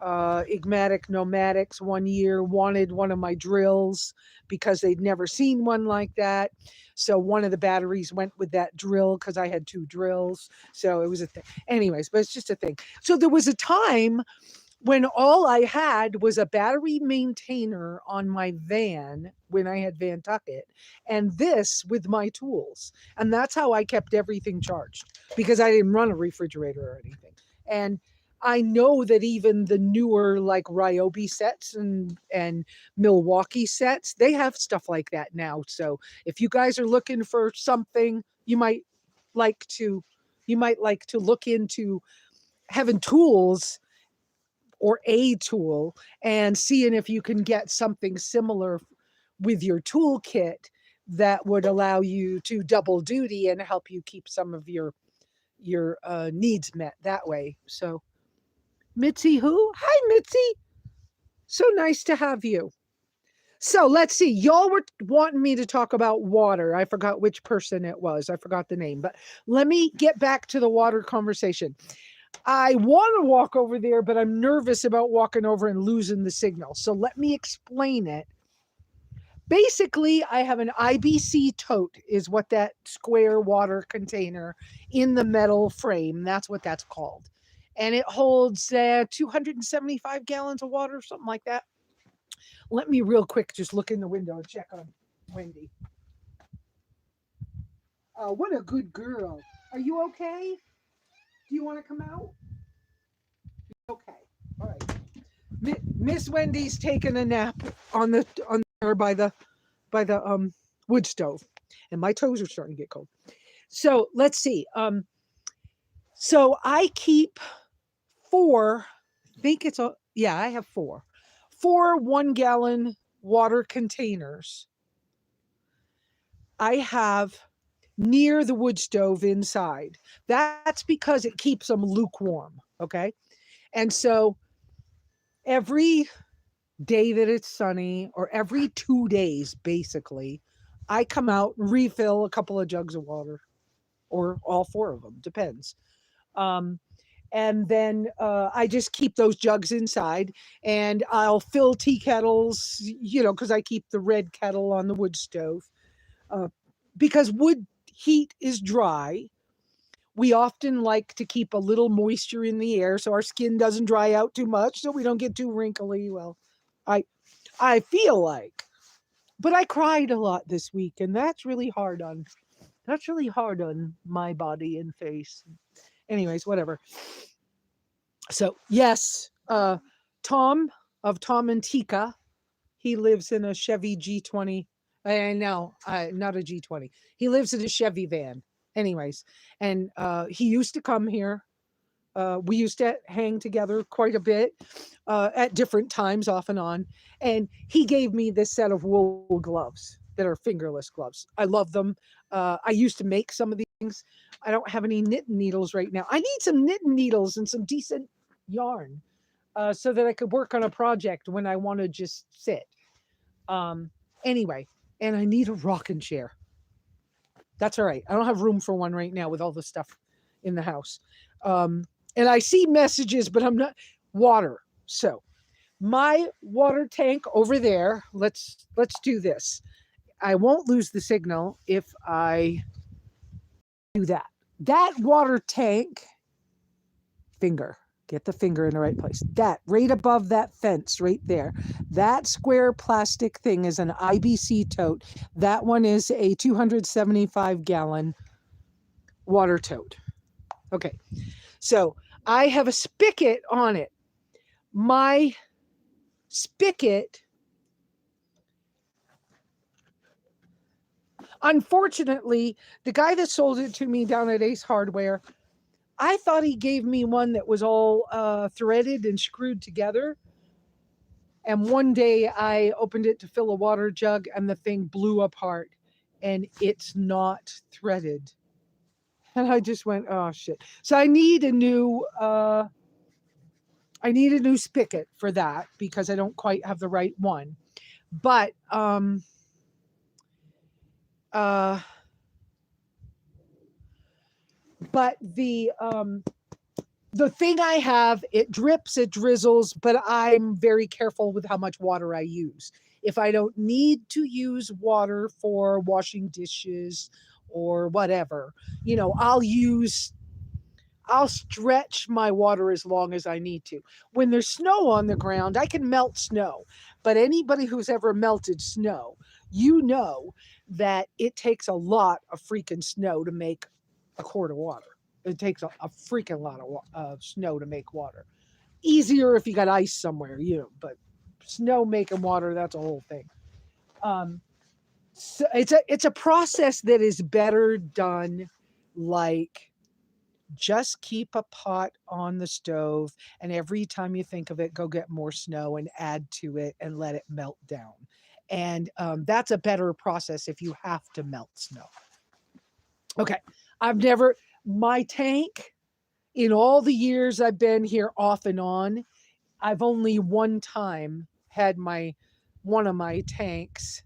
Igmatic Nomadics one year wanted one of my drills because they'd never seen one like that. So one of the batteries went with that drill because I had 2 drills. So it was a thing. Anyways, but it's just a thing. So there was a time when all I had was a battery maintainer on my van when I had Van Tucket, and this with my tools. And that's how I kept everything charged because I didn't run a refrigerator or anything. And I know that even the newer like Ryobi sets and Milwaukee sets, they have stuff like that now. So if you guys are looking for something, you might like to look into having tools or a tool and seeing if you can get something similar with your toolkit that would allow you to double duty and help you keep some of your needs met that way. So Mitzi who? Hi Mitzi. So nice to have you. So let's see. Y'all were wanting me to talk about water. I forgot which person it was. I forgot the name, but let me get back to the water conversation. I want to walk over there, but I'm nervous about walking over and losing the signal. So let me explain it. Basically, I have an IBC tote is what that square water container in the metal frame, that's what that's called. And it holds 275 gallons of water, something like that. Let me real quick just look in the window and check on Wendy. Oh, what a good girl. Are you okay? Do you want to come out? Okay. All right. Miss Wendy's taking a nap on by the wood stove, and my toes are starting to get cold. So let's see. So I keep 4. I have 4 1-gallon water containers. I have near the wood stove inside. That's because it keeps them lukewarm. Okay. And so every day that it's sunny, or every 2 days, basically, I come out and refill a couple of jugs of water, or all 4 of them, depends. And then I just keep those jugs inside, and I'll fill tea kettles, because I keep the red kettle on the wood stove. Uh, because wood heat is dry, we often like to keep a little moisture in the air so our skin doesn't dry out too much, so we don't get too wrinkly. Well, I feel like, but I cried a lot this week, and that's really hard on my body and face. Anyways, whatever. So yes, Tom of Tom and Tika, he lives in a Chevy G20. No, not a G20. He lives in a Chevy van. Anyways, and he used to come here. We used to hang together quite a bit at different times, off and on. And he gave me this set of wool gloves that are fingerless gloves. I love them. I used to make some of these things. I don't have any knitting needles right now. I need some knitting needles and some decent yarn so that I could work on a project when I want to just sit. Anyway, and I need a rocking chair. That's all right. I don't have room for one right now with all the stuff in the house. And I see messages, but I'm not water. So my water tank over there, let's do this. I won't lose the signal if I do that. That water tank, get the finger in the right place. That right above that fence right there, that square plastic thing is an IBC tote. That one is a 275-gallon water tote. Okay, so I have a spigot on it. My spigot, unfortunately, the guy that sold it to me down at Ace Hardware, I thought he gave me one that was all threaded and screwed together. And one day I opened it to fill a water jug and the thing blew apart and it's not threaded. And I just went, oh shit. So I need a new spigot for that because I don't quite have the right one. But the thing I have, it drips, it drizzles, but I'm very careful with how much water I use. If I don't need to use water for washing dishes or whatever, I'll stretch my water as long as I need to. When there's snow on the ground, I can melt snow. But anybody who's ever melted snow, you know that it takes a lot of freaking snow to make a quart of water. It takes a freaking lot of snow to make water. Easier if you got ice somewhere, but snow making water, that's a whole thing. So it's a process that is better done like just keep a pot on the stove, and every time you think of it, go get more snow and add to it and let it melt down. And that's a better process if you have to melt snow. Okay, my tank, in all the years I've been here off and on, I've only one time had one of my tanks.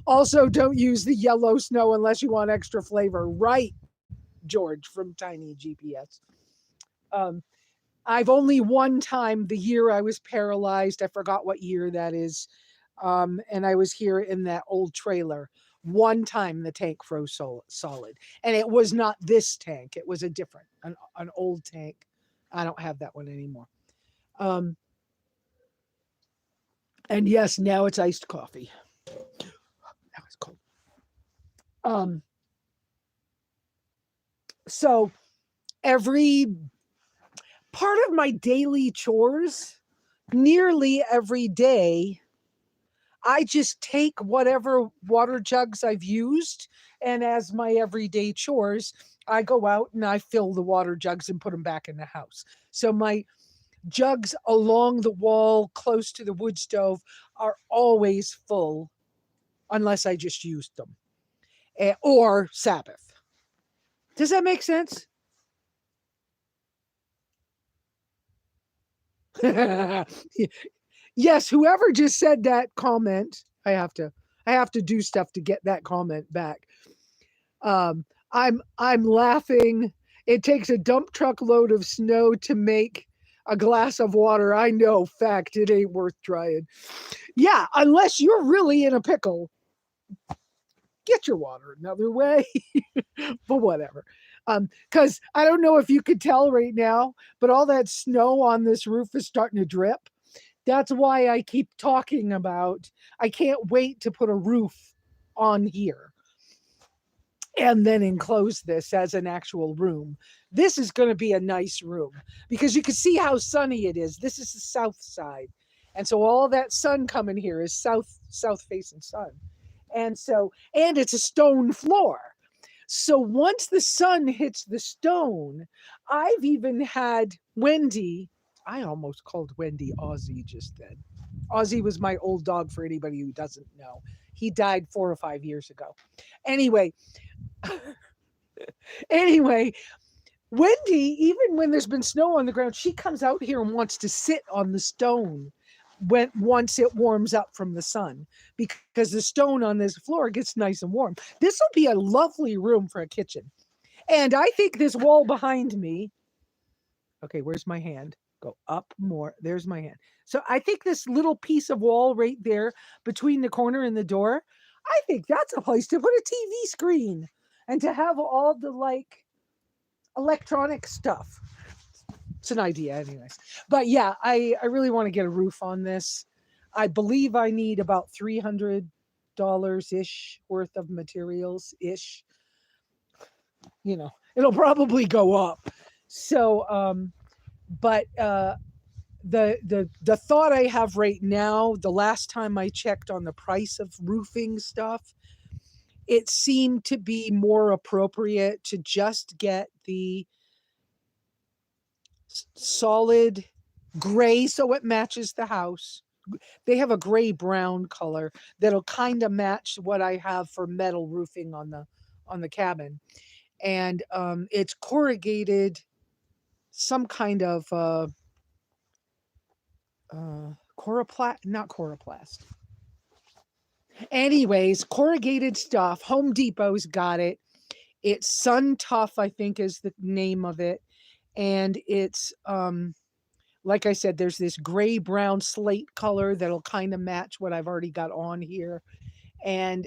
Also, don't use the yellow snow unless you want extra flavor. Right, George from Tiny GPS. I've only one time, the year I was paralyzed, I forgot what year that is, and I was here in that old trailer. One time the tank froze solid, and it was not this tank. It was a different, an old tank. I don't have that one anymore. And yes, now it's iced coffee. That was cold. So every part of my daily chores, nearly every day, I just take whatever water jugs I've used, and as my everyday chores, I go out and I fill the water jugs and put them back in the house. So my jugs along the wall close to the wood stove are always full unless I just used them. Or Sabbath. Does that make sense? Yes, whoever just said that comment, I have to do stuff to get that comment back. I'm laughing. It takes a dump truck load of snow to make a glass of water. I know, fact, it ain't worth trying. Yeah, unless you're really in a pickle, get your water another way. But whatever. Because I don't know if you could tell right now, but all that snow on this roof is starting to drip. That's why I keep talking about I can't wait to put a roof on here and then enclose this as an actual room. This is going to be a nice room because you can see how sunny it is. This is the south side. And so all that sun coming here is south facing sun. And it's a stone floor. So once the sun hits the stone, I've even had Wendy, I almost called Wendy Ozzy just then. Ozzy was my old dog for anybody who doesn't know. He died 4 or 5 years ago. Anyway, Wendy, even when there's been snow on the ground, she comes out here and wants to sit on the stone once it warms up from the sun, because the stone on this floor gets nice and warm. This will be a lovely room for a kitchen. And I think this wall behind me, okay, where's my hand? Go up more. There's my hand. So I think this little piece of wall right there between the corner and the door, I think that's a place to put a TV screen and to have all the electronic stuff. It's an idea anyways. But yeah, I really want to get a roof on this. I believe I need about $300-ish worth of materials-ish. It'll probably go up. So, but the thought I have right now, the last time I checked on the price of roofing stuff, it seemed to be more appropriate to just get the solid gray so it matches the house. They have a gray brown color that'll kind of match what I have for metal roofing on the cabin. And it's corrugated, some kind of not coroplast. Anyways, corrugated stuff. Home Depot's got it. It's Sun Tough, I think is the name of it. And it's like I said, there's this gray brown slate color that'll kind of match what I've already got on here. And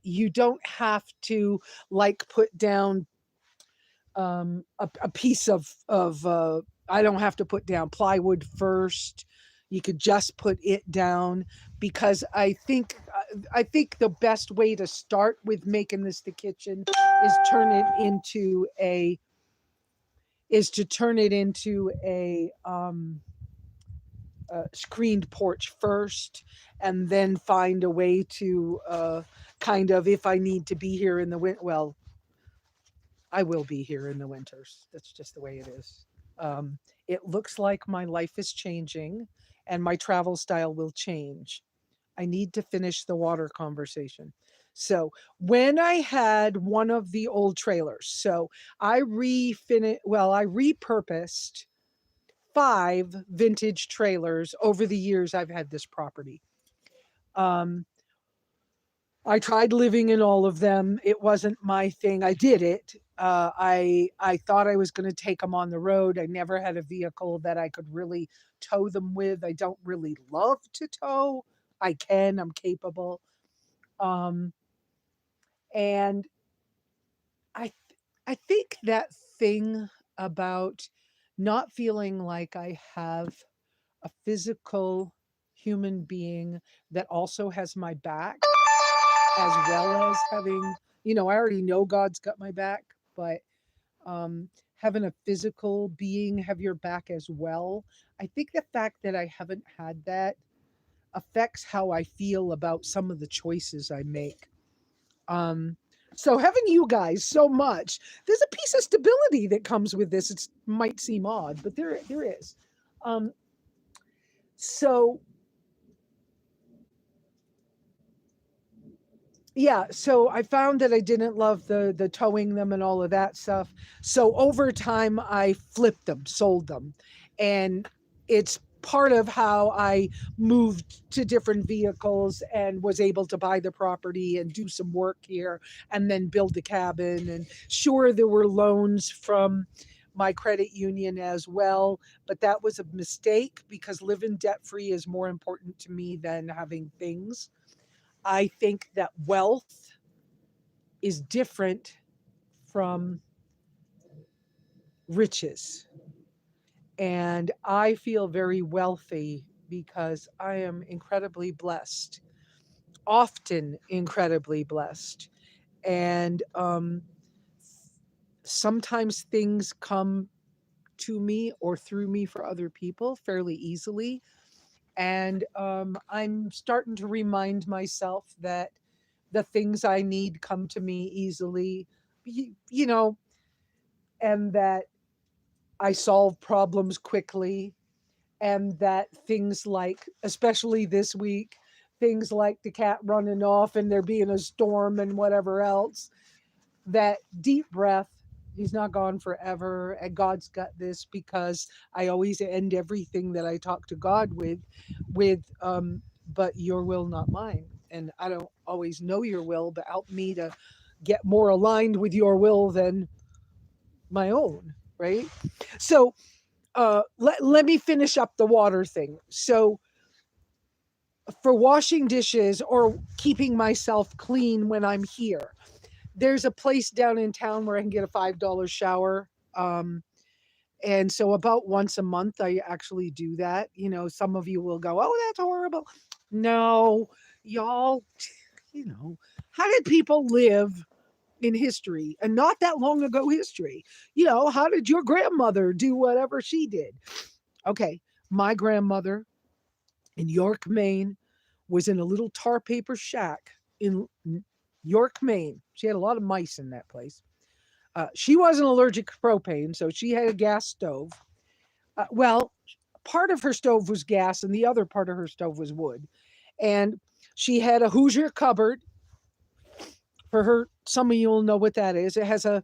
you don't have to put down a piece of I don't have to put down plywood first. You could just put it down, because I think the best way to start with making this the kitchen is to turn it into a screened porch first, and then find a way to kind of, if I need to be here in the winter, well, I will be here in the winters. That's just the way it is. It looks like my life is changing and my travel style will change. I need to finish the water conversation. So when I had one of the old trailers, so I repurposed 5 vintage trailers over the years I've had this property. I tried living in all of them. It wasn't my thing. I did it. I thought I was going to take them on the road. I never had a vehicle that I could really tow them with. I don't really love to tow. I'm capable. And I think that thing about not feeling like I have a physical human being that also has my back, as well as having, I already know God's got my back, but having a physical being have your back as well. I think the fact that I haven't had that affects how I feel about some of the choices I make. So having you guys so much, there's a piece of stability that comes with this. It might seem odd, but there is. So I found that I didn't love the towing them and all of that stuff. So over time, I flipped them, sold them. And it's part of how I moved to different vehicles and was able to buy the property and do some work here and then build the cabin. And sure, there were loans from my credit union as well, but that was a mistake because living debt free is more important to me than having things. I think that wealth is different from riches. And I feel very wealthy because I am incredibly blessed, often incredibly blessed. And sometimes things come to me or through me for other people fairly easily. And I'm starting to remind myself that the things I need come to me easily, you know, and that I solve problems quickly, and that things like, especially this week, things like the cat running off and there being a storm and whatever else, that deep breath, he's not gone forever and God's got this, because I always end everything that I talk to God with but your will, not mine. And I don't always know your will, but help me to get more aligned with your will than my own, right? So let me finish up the water thing. So for washing dishes or keeping myself clean when I'm here, there's a place down in town where I can get a $5 shower. And so about once a month, I actually do that. You know, some of you will go, oh, that's horrible. No, y'all, you know, how did people live in history, and not that long ago history? You know, how did your grandmother do whatever she did? Okay, my grandmother in York, Maine, was in a little tar paper shack in York, Maine. She had a lot of mice in that place. She wasn't allergic to propane, so she had a gas stove. Well, part of her stove was gas, and the other part of her stove was wood. And she had a Hoosier cupboard for her. Some of you will know what that is. It has a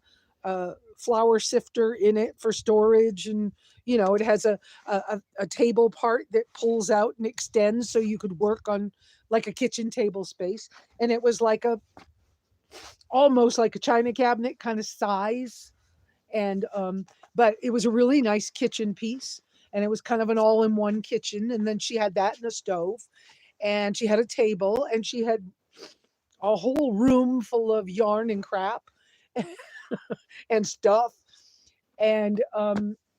flour sifter in it for storage, and it has a table part that pulls out and extends so you could work on like a kitchen table space. And it was like a almost like a china cabinet kind of size. And but it was a really nice kitchen piece, and it was kind of an all-in-one kitchen. And then she had that in a stove, and she had a table, and she had a whole room full of yarn and crap and stuff. And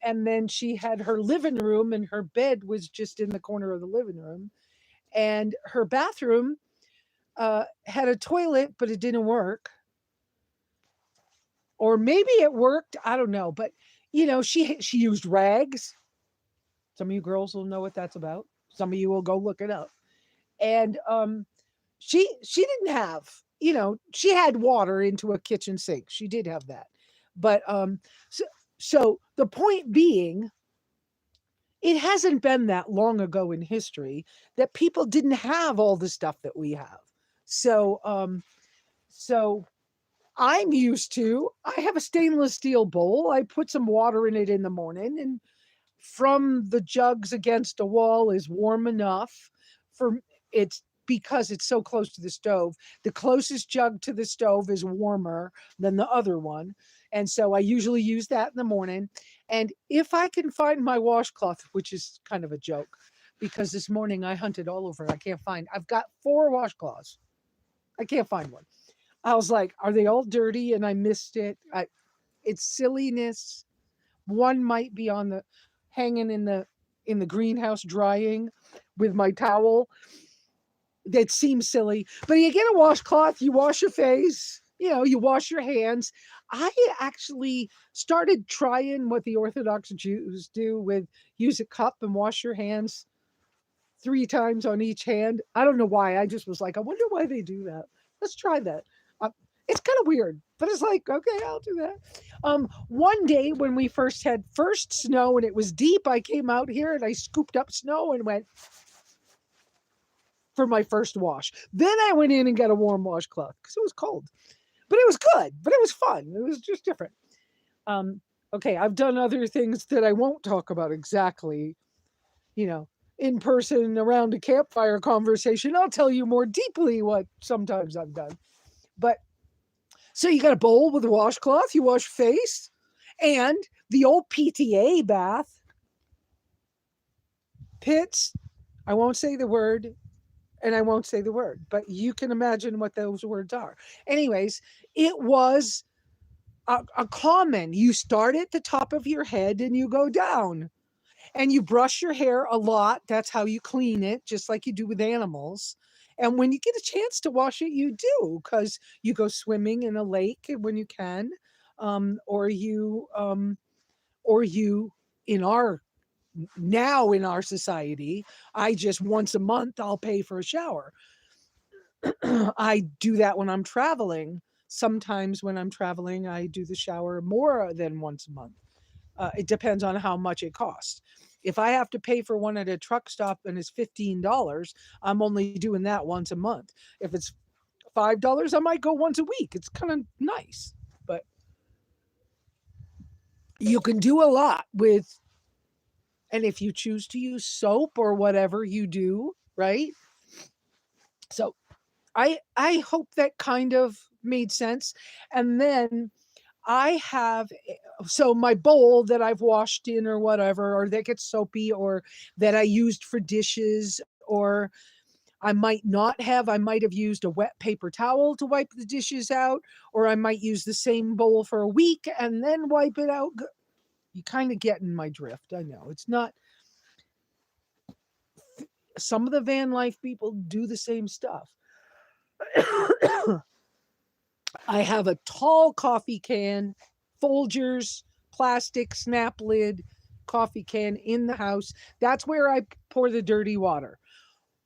then she had her living room, and her bed was just in the corner of the living room. And her bathroom had a toilet, but it didn't work. Or maybe it worked, I don't know. But she used rags. Some of you girls will know what that's about. Some of you will go look it up. And she didn't have, she had water into a kitchen sink. She did have that. But so the point being, it hasn't been that long ago in history that people didn't have all the stuff that we have. So I'm used to, I have a stainless steel bowl. I put some water in it in the morning, and from the jugs against a wall is warm enough for it's because it's so close to the stove. The closest jug to the stove is warmer than the other one. And so I usually use that in the morning. And if I can find my washcloth, which is kind of a joke, because this morning I hunted all over, I've got 4 washcloths. I can't find one. I was like, are they all dirty? And I missed it. It's silliness. One might be on the hanging in the greenhouse drying with my towel. That seems silly, but you get a washcloth, you wash your face, you wash your hands. I actually started trying what the Orthodox Jews do with use a cup and wash your hands 3 times on each hand. I don't know why. I just was like, I wonder why they do that. Let's try that. It's kind of weird, but it's like, okay, I'll do that. One day when we had first snow and it was deep, I came out here and I scooped up snow and went for my first wash. Then I went in and got a warm washcloth because it was cold, but it was good, but it was fun. It was just different. Okay, I've done other things that I won't talk about exactly you know, in person around a campfire conversation, I'll tell you more deeply what sometimes I've done. But so you got a bowl with a washcloth, you wash face, and the old PTA bath pits. I won't say the word, and I won't say the word, but you can imagine what those words are. Anyways, it was a common. You start at the top of your head and you go down, and you brush your hair a lot. That's how you clean it, just like you do with animals. And when you get a chance to wash it, you do, because you go swimming in a lake when you can, or you in our now in our society, I just once a month I'll pay for a shower. I do that when I'm traveling. Sometimes when I'm traveling, I do the shower more than once a month. It depends on how much it costs. If I have to pay for one at a truck stop and it's $15, I'm only doing that once a month. If it's $5, I might go once a week. It's kind of nice, but you can do a lot with, and if you choose to use soap or whatever you do, right? So I hope that kind of made sense. And then I have, so my bowl that I've washed in or whatever, or that gets soapy, or that I used for dishes, or I might have used a wet paper towel to wipe the dishes out, or I might use the same bowl for a week and then wipe it out. You kind of get in my drift. I know it's not, some of the van life people do the same stuff. I have a tall coffee can, Folgers, plastic snap lid coffee can in the house. That's where I pour the dirty water.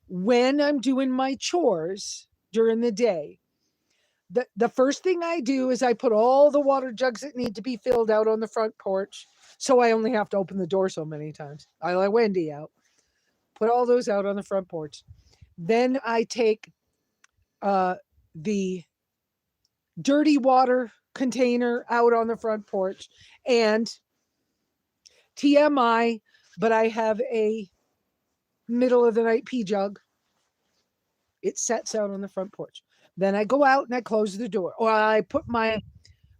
When I'm doing my chores during the day, the first thing I do is I put all the water jugs that need to be filled out on the front porch. So I only have to open the door so many times. I let Wendy out, put all those out on the front porch. Then I take the dirty water container out on the front porch, and TMI, but I have a middle of the night pee jug. It sets out on the front porch. Then I go out and I close the door, or I put my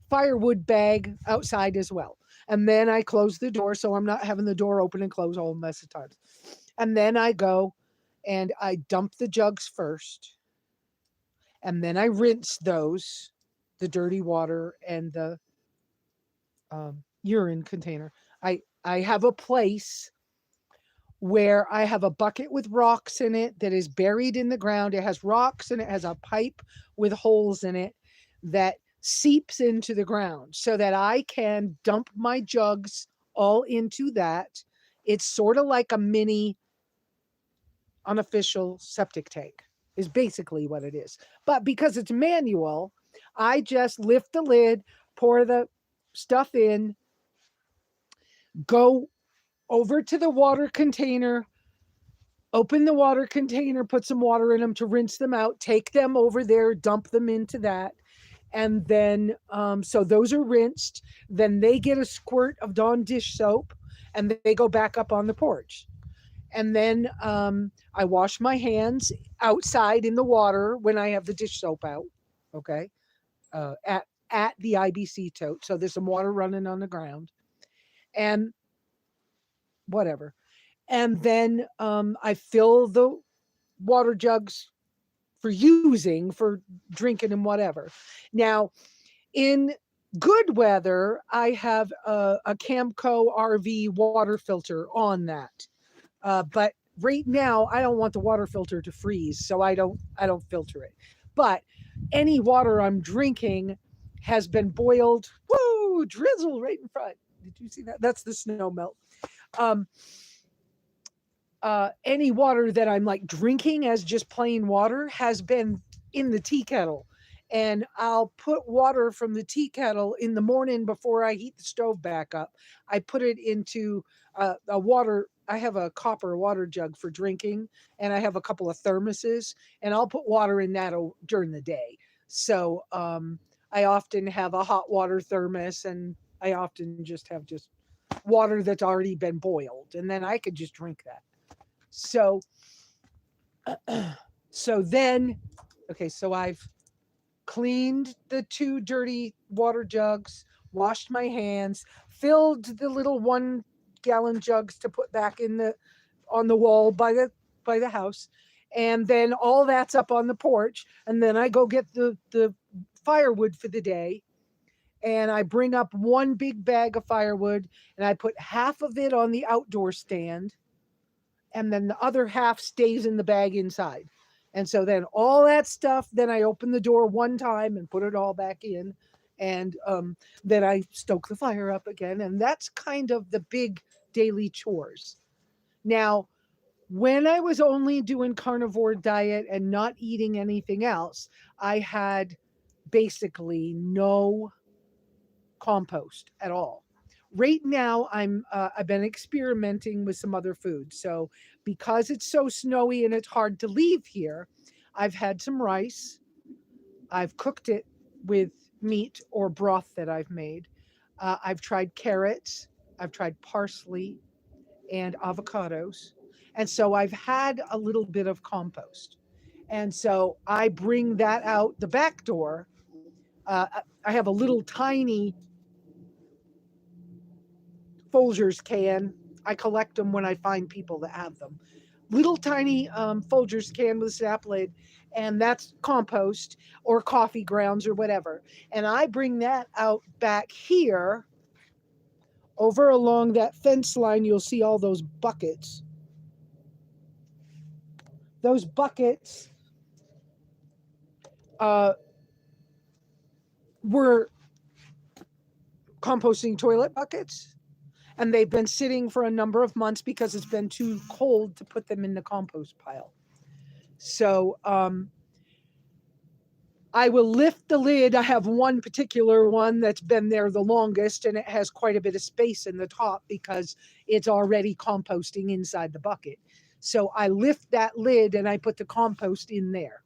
firewood bag outside as well. And then I close the door so I'm not having the door open and close a whole mess of times. And then I go and I dump the jugs first. And then I rinse those, the dirty water and the urine container. I have a place where I have a bucket with rocks in it that is buried in the ground. It has rocks and it has a pipe with holes in it that seeps into the ground so that I can dump my jugs all into that. It's sort of like a mini unofficial septic tank, is basically what it is. But because it's manual, I just lift the lid, pour the stuff in, go over to the water container, open the water container, put some water in them to rinse them out, take them over there, dump them into that. And then, so those are rinsed. Then they get a squirt of Dawn dish soap and they go back up on the porch. And then I wash my hands outside in the water when I have the dish soap out. Okay. At the IBC tote. So there's some water running on the ground and whatever. And then I fill the water jugs for using, for drinking and whatever. Now, in good weather, I have a Camco RV water filter on that. But right now, I don't want the water filter to freeze, so I don't filter it. But any water I'm drinking has been boiled. Woo! Drizzle right in front. Did you see that? That's the snow melt. Um, any water that I'm like drinking as just plain water has been in the tea kettle. And I'll put water from the tea kettle in the morning before I heat the stove back up. I put it into a water. I have a copper water jug for drinking, and I have a couple of thermoses, and I'll put water in that during the day. So I often have a hot water thermos, and I often just have just water that's already been boiled, and then I could just drink that. So, so then, okay, so I've cleaned the two dirty water jugs, washed my hands, filled the little 1 gallon jugs to put back in the on the wall by the house. And then all that's up on the porch. And then I go get the firewood for the day. And I bring up 1 big bag of firewood and I put half of it on the outdoor stand. And then the other half stays in the bag inside. And so then all that stuff, then I open the door 1 time and put it all back in. And then I stoke the fire up again. And that's kind of the big daily chores. Now, when I was only doing carnivore diet and not eating anything else, I had basically no compost at all. Right now, I've been experimenting with some other foods. So because it's so snowy and it's hard to leave here, I've had some rice. I've cooked it with meat or broth that I've made. I've tried carrots. I've tried parsley and avocados. And so I've had a little bit of compost. And so I bring that out the back door. I have a little tiny Folgers can. I collect them when I find people that have them. Little tiny Folgers can with a snap lid, and that's compost or coffee grounds or whatever. And I bring that out back here. Over along that fence line, you'll see all those buckets. Those buckets were composting toilet buckets, and they've been sitting for a number of months because it's been too cold to put them in the compost pile. So I will lift the lid. I have one particular one that's been there the longest, and it has quite a bit of space in the top because it's already composting inside the bucket. So I lift that lid and I put the compost in there.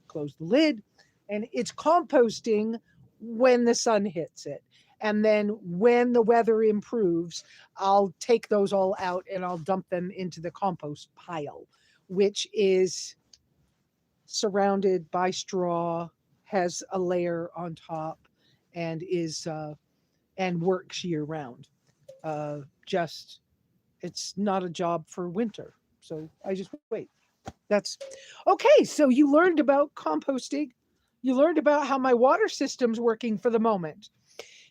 Close the lid, and it's composting when the sun hits it. And then when the weather improves, I'll take those all out and I'll dump them into the compost pile, which is surrounded by straw, has a layer on top, and is and works year round. Just it's not a job for winter, so I just wait. That's okay. So you learned about composting. You learned about how my water system's working for the moment.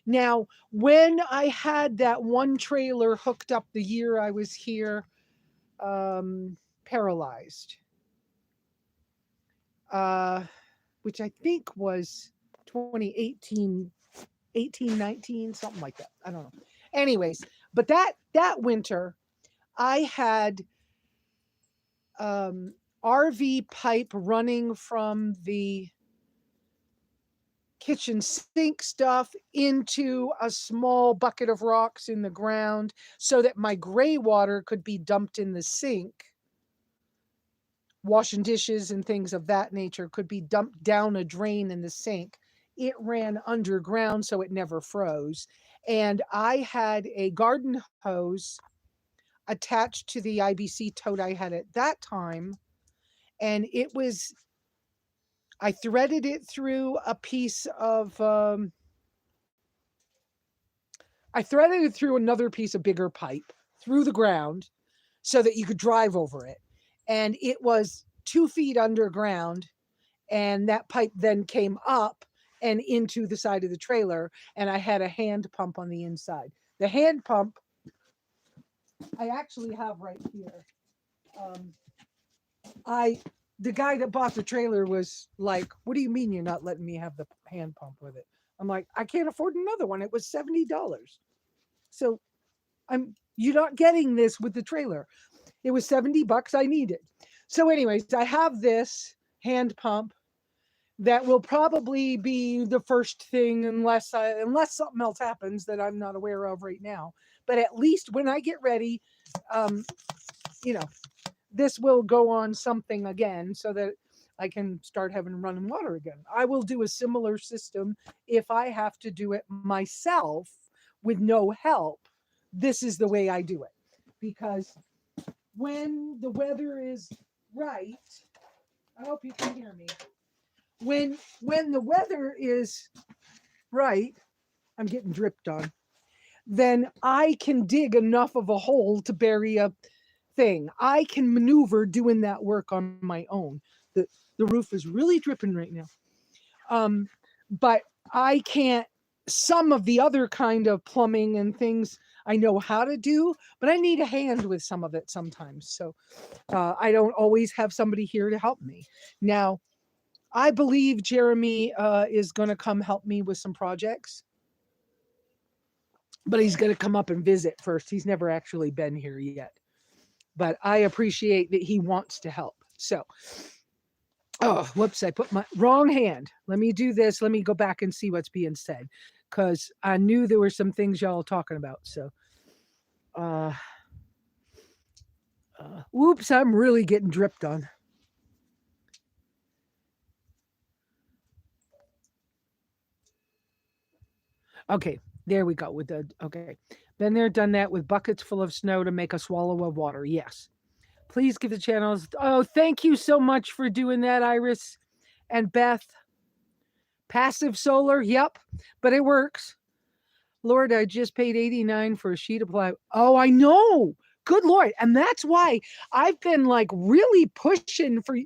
Now, when I had that one trailer hooked up the year I was here, paralyzed, which I think was 2018, 18, 19, something like that. I don't know. Anyways, but that winter, I had RV pipe running from the kitchen sink stuff into a small bucket of rocks in the ground so that my gray water could be dumped in the sink. Washing dishes and things of that nature could be dumped down a drain in the sink. It ran underground so it never froze. And I had a garden hose attached to the IBC tote I had at that time. And I threaded it through a piece of, I threaded it through another piece of bigger pipe through the ground so that you could drive over it. And it was 2 feet underground. And that pipe then came up and into the side of the trailer. And I had a hand pump on the inside. The hand pump I actually have right here. The guy that bought the trailer was like, "What do you mean you're not letting me have the hand pump with it?" I'm like, "I can't afford another one. It was $70. So you're not getting this with the trailer. It was $70 I needed." So anyways, I have this hand pump that will probably be the first thing unless something else happens that I'm not aware of right now. But at least when I get ready, um, you know, this will go on something again so that I can start having running water again. I will do a similar system if I have to do it myself with no help. This is the way I do it because when the weather is right, I hope you can hear me. When the weather is right, I'm getting dripped on. Then I can dig enough of a hole to bury a thing. I can maneuver doing that work on my own. The the roof is really dripping right now. Um, but I can't some of the other kind of plumbing and things I know how to do, but I need a hand with some of it sometimes. So I don't always have somebody here to help me. Now, I believe Jeremy is going to come help me with some projects, but he's going to come up and visit first. He's never actually been here yet, but I appreciate that he wants to help. So, oh, whoops, I put my wrong hand. Let me do this. Let me go back and see what's being said because I knew there were some things y'all talking about. So, uh, whoops, I'm really getting dripped on. Okay, there we go with the okay. Been there, done that with buckets full of snow to make a swallow of water. Yes. Please give the channels. Oh, thank you so much for doing that, Iris and Beth. Passive solar, yep, but it works. Lord, I just paid 89 for a sheet of plywood. Oh, I know. Good Lord. And that's why I've been like really pushing for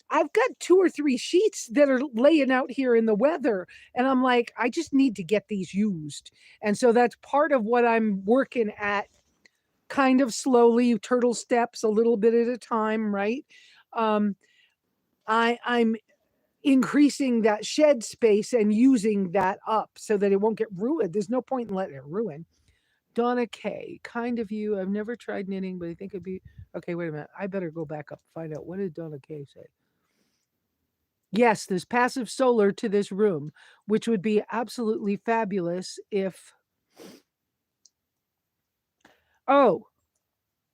I've got 2 or 3 sheets that are laying out here in the weather. And I'm like, I just need to get these used. And so that's part of what I'm working at, kind of slowly, turtle steps, a little bit at a time, right? Um, I'm increasing that shed space and using that up so that it won't get ruined. There's no point in letting it ruin. Donna K, kind of you. I've never tried knitting, but I think it'd be okay. Wait a minute. I better go back up and find out what did Donna K say. Yes, there's passive solar to this room, which would be absolutely fabulous if. Oh,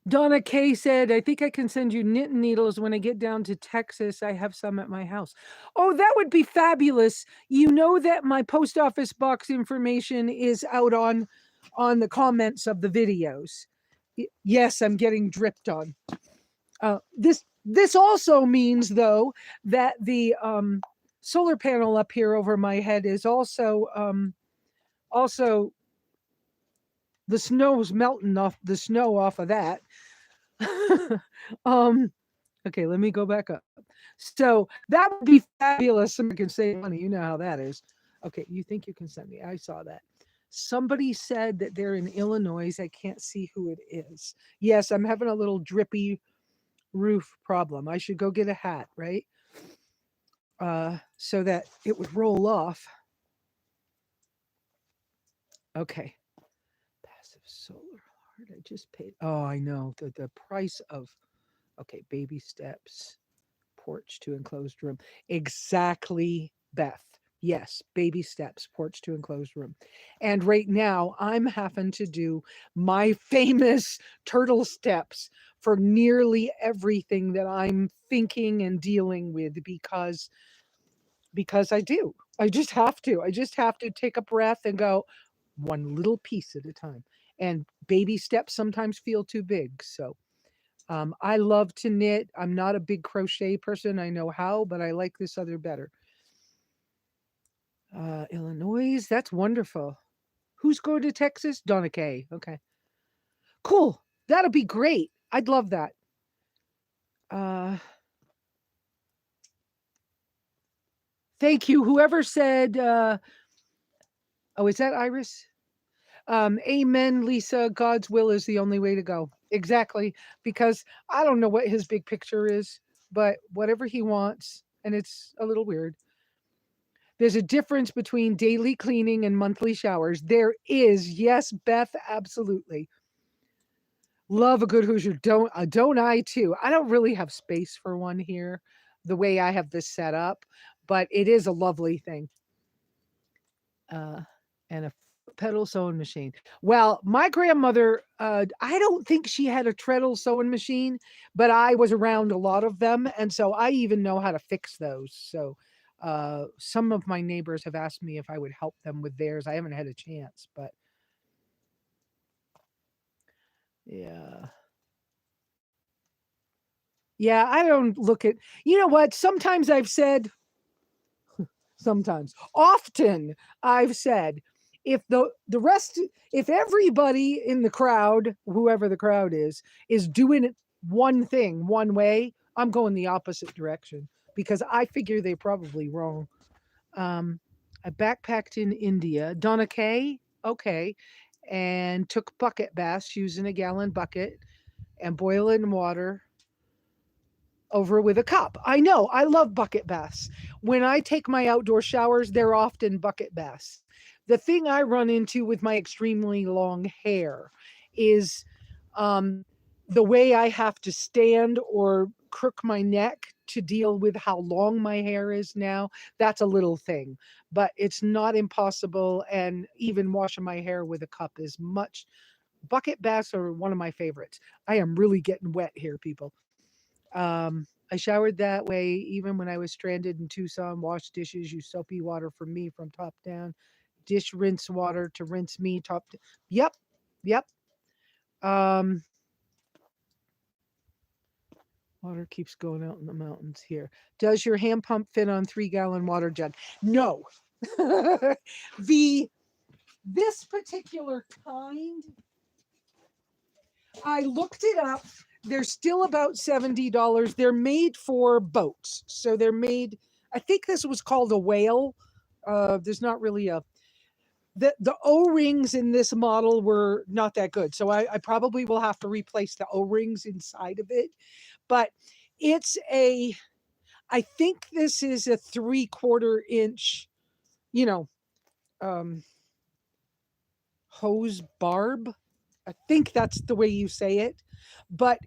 Donna K said, I think I can send you knitting needles when I get down to Texas. I have some at my house. Oh, that would be fabulous. You know that my post office box information is out on the comments of the videos. Yes, I'm getting dripped on. This also means though that the solar panel up here over my head is also the snow's melting off the snow off of that. Okay, let me go back up. So that would be fabulous. Somebody can save money. You know how that is. Okay, you think you can send me? I saw that. Somebody said that they're in Illinois. I can't see who it is. Yes, I'm having a little drippy roof problem. I should go get a hat, right? So that it would roll off. Okay. Passive solar. I just paid. Oh, I know the price of. Okay, baby steps, porch to enclosed room. Exactly, Beth. Yes, baby steps, porch to enclosed room. And right now, I'm having to do my famous turtle steps for nearly everything that I'm thinking and dealing with because I do. I just have to. I just have to take a breath and go one little piece at a time. And baby steps sometimes feel too big, so I love to knit. I'm not a big crochet person. I know how, but I like this other better. Illinois, that's wonderful. Who's going to Texas? Donna Kay. Okay. Cool. That'll be great. I'd love that. Thank you. Whoever said, oh, is that Iris? Amen, Lesa. God's will is the only way to go. Exactly. Because I don't know what his big picture is, but whatever he wants, and it's a little weird. There's a difference between daily cleaning and monthly showers. There is. Yes, Beth, absolutely. Love a good Hoosier. Don't I too? I don't really have space for one here the way I have this set up, but it is a lovely thing. And a pedal sewing machine. Well, my grandmother, I don't think she had a treadle sewing machine, but I was around a lot of them. And so I even know how to fix those. So some of my neighbors have asked me if I would help them with theirs. I haven't had a chance, but yeah. Yeah, I don't look at, you know what? Sometimes I've said, sometimes, often I've said, if the rest, if everybody in the crowd, whoever the crowd is doing it one thing one way, I'm going the opposite direction because I figure they're probably wrong. Um, I backpacked in India, done okay, okay, and took bucket baths using a gallon bucket and boiling water over with a cup. I know, I love bucket baths. When I take my outdoor showers, they're often bucket baths. The thing I run into with my extremely long hair is um, the way I have to stand or crook my neck to deal with how long my hair is now. That's a little thing, but it's not impossible. And even washing my hair with a cup is much. Bucket baths are one of my favorites. I am really getting wet here, people. I showered that way even when I was stranded in Tucson, washed dishes, used soapy water for me from top down, dish rinse water to rinse me Yep. Yep. Um, water keeps going out in the mountains here. Does your hand pump fit on 3-gallon water jug? No. the this particular kind, I looked it up. They're still about $70. They're made for boats. So they're made, I think this was called a whale. There's not really a, the O-rings in this model were not that good. So I probably will have to replace the O-rings inside of it. But it's a, I think this is a 3/4 inch, you know, um, hose barb. I think that's the way you say it. But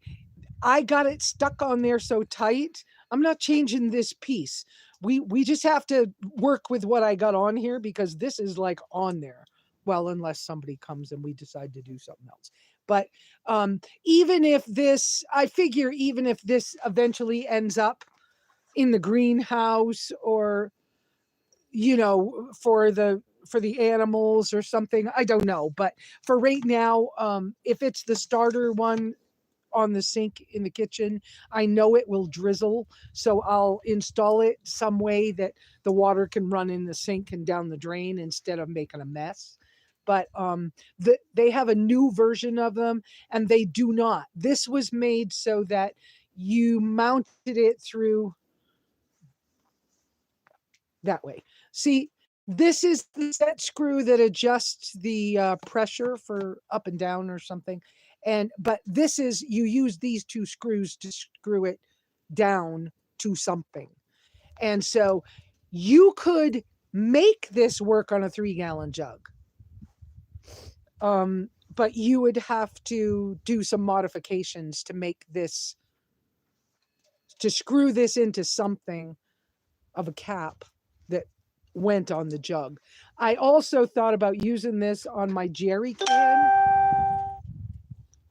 I got it stuck on there so tight. I'm not changing this piece. We just have to work with what I got on here because this is like on there. Well, unless somebody comes and we decide to do something else. But even if this, I figure even if this eventually ends up in the greenhouse or for the animals or something, I don't know. But for right now, if it's the starter one on the sink in the kitchen, I know it will drizzle, so I'll install it some way that the water can run in the sink and down the drain instead of making a mess. But they have a new version of them, and they do not. This was made so that you mounted it through that way. See, this is the set screw that adjusts the pressure for up and down or something. But this is, you use these two screws to screw it down to something. And so you could make this work on a 3-gallon jug. But you would have to do some modifications to make this, to screw this into something of a cap that went on the jug. I also thought about using this on my jerry can,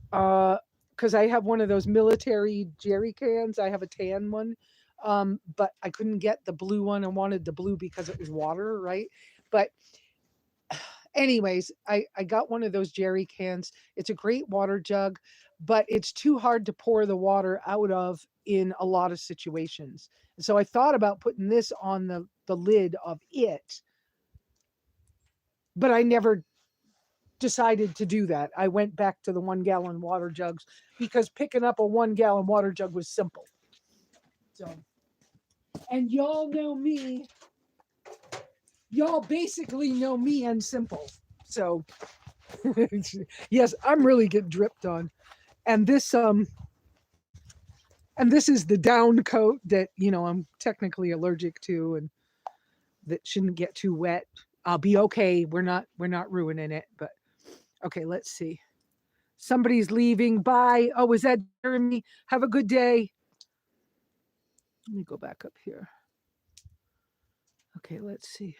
because I have one of those military jerry cans. I have a tan one, but I couldn't get the blue one. I wanted the blue because it was water, right? But anyways, I got one of those jerry cans. It's a great water jug, but it's too hard to pour the water out of in a lot of situations. So I thought about putting this on the lid of it, but I never decided to do that. I went back to the 1-gallon water jugs because picking up a 1-gallon water jug was simple. So, and y'all know me. Y'all basically know me and simple. So, yes, I'm really getting dripped on. And this is the down coat that, I'm technically allergic to and that shouldn't get too wet. I'll be okay. We're not ruining it, but okay, let's see. Somebody's leaving. Bye. Oh, is that Jeremy? Have a good day. Let me go back up here. Okay, let's see.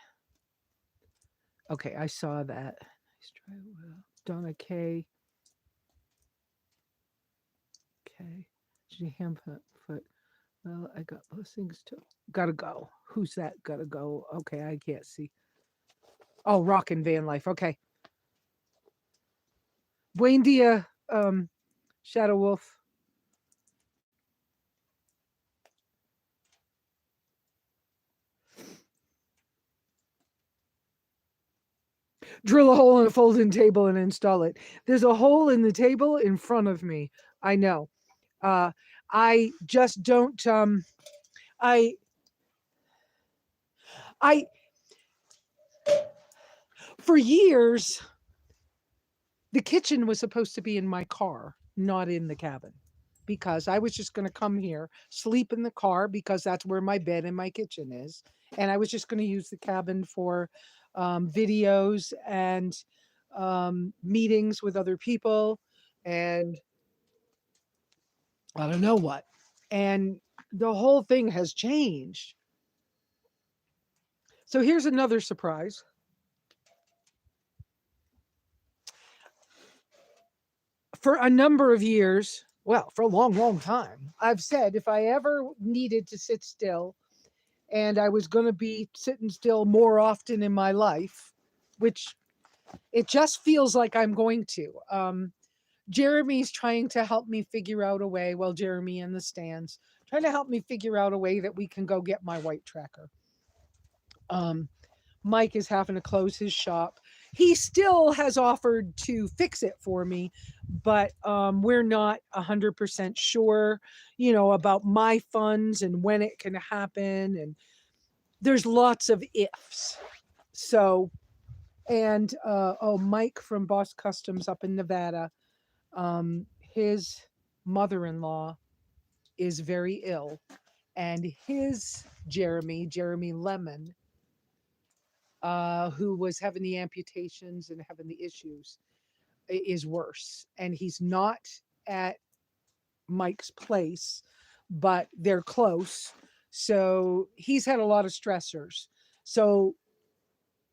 Okay, I saw that. Donna K. Okay. Hand foot. Well, I got those things too. Gotta go. Who's that? Gotta go. Okay, I can't see. Oh, Rockin' Van Life. Okay. Wendy, Shadow Wolf. Drill a hole in a folding table and install it. There's a hole in the table in front of me. I know. Uh, I just don't. I I for years the kitchen was supposed to be in my car, not in the cabin, because I was just going to come here, sleep in the car because that's where my bed and my kitchen is, and I was just going to use the cabin for videos and meetings with other people, and I don't know what. And the whole thing has changed. So here's another surprise. For a number of years, well, for a long, long time, I've said if I ever needed to sit still and I was going to be sitting still more often in my life, which it just feels like I'm going to. Jeremy's trying to help me figure out a way, well, Jeremy in the stands, trying to help me figure out a way that we can go get my white tracker. Um, Mike is having to close his shop. He still has offered to fix it for me, but we're not 100% sure, about my funds and when it can happen. And there's lots of ifs. So, and Mike from Boss Customs up in Nevada, his mother-in-law is very ill, and his Jeremy Lemon, who was having the amputations and having the issues, is worse. And he's not at Mike's place, but they're close. So he's had a lot of stressors. So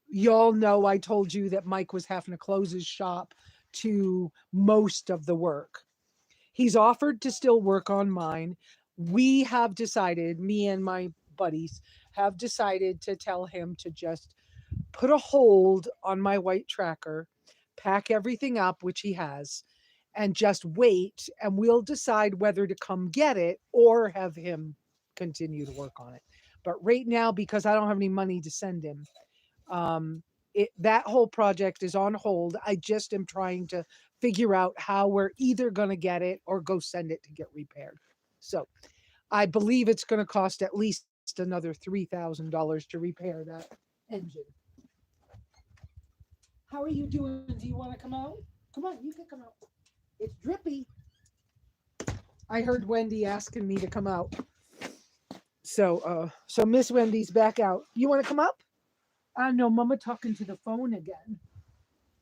y'all know I told you that Mike was having to close his shop to most of the work. He's offered to still work on mine. We have decided, me and my buddies have decided to tell him to just put a hold on my white tracker, pack everything up, which he has, and just wait. And we'll decide whether to come get it or have him continue to work on it. But right now, because I don't have any money to send him, that whole project is on hold. I just am trying to figure out how we're either going to get it or go send it to get repaired. So I believe it's going to cost at least another $3,000 to repair that engine. How are you doing? Do you want to come out? Come on, you can come out. It's drippy. I heard Wendy asking me to come out. So Miss Wendy's back out. You want to come up? I know, Mama talking to the phone again.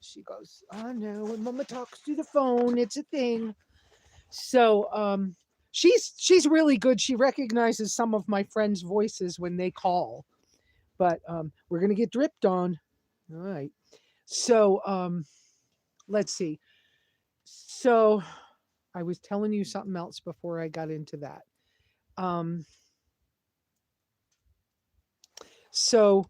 She goes, I know, when Mama talks to the phone, it's a thing. So she's really good. She recognizes some of my friends' voices when they call. But we're gonna get dripped on. All right. So let's see. So I was telling you something else before I got into that. Um, so,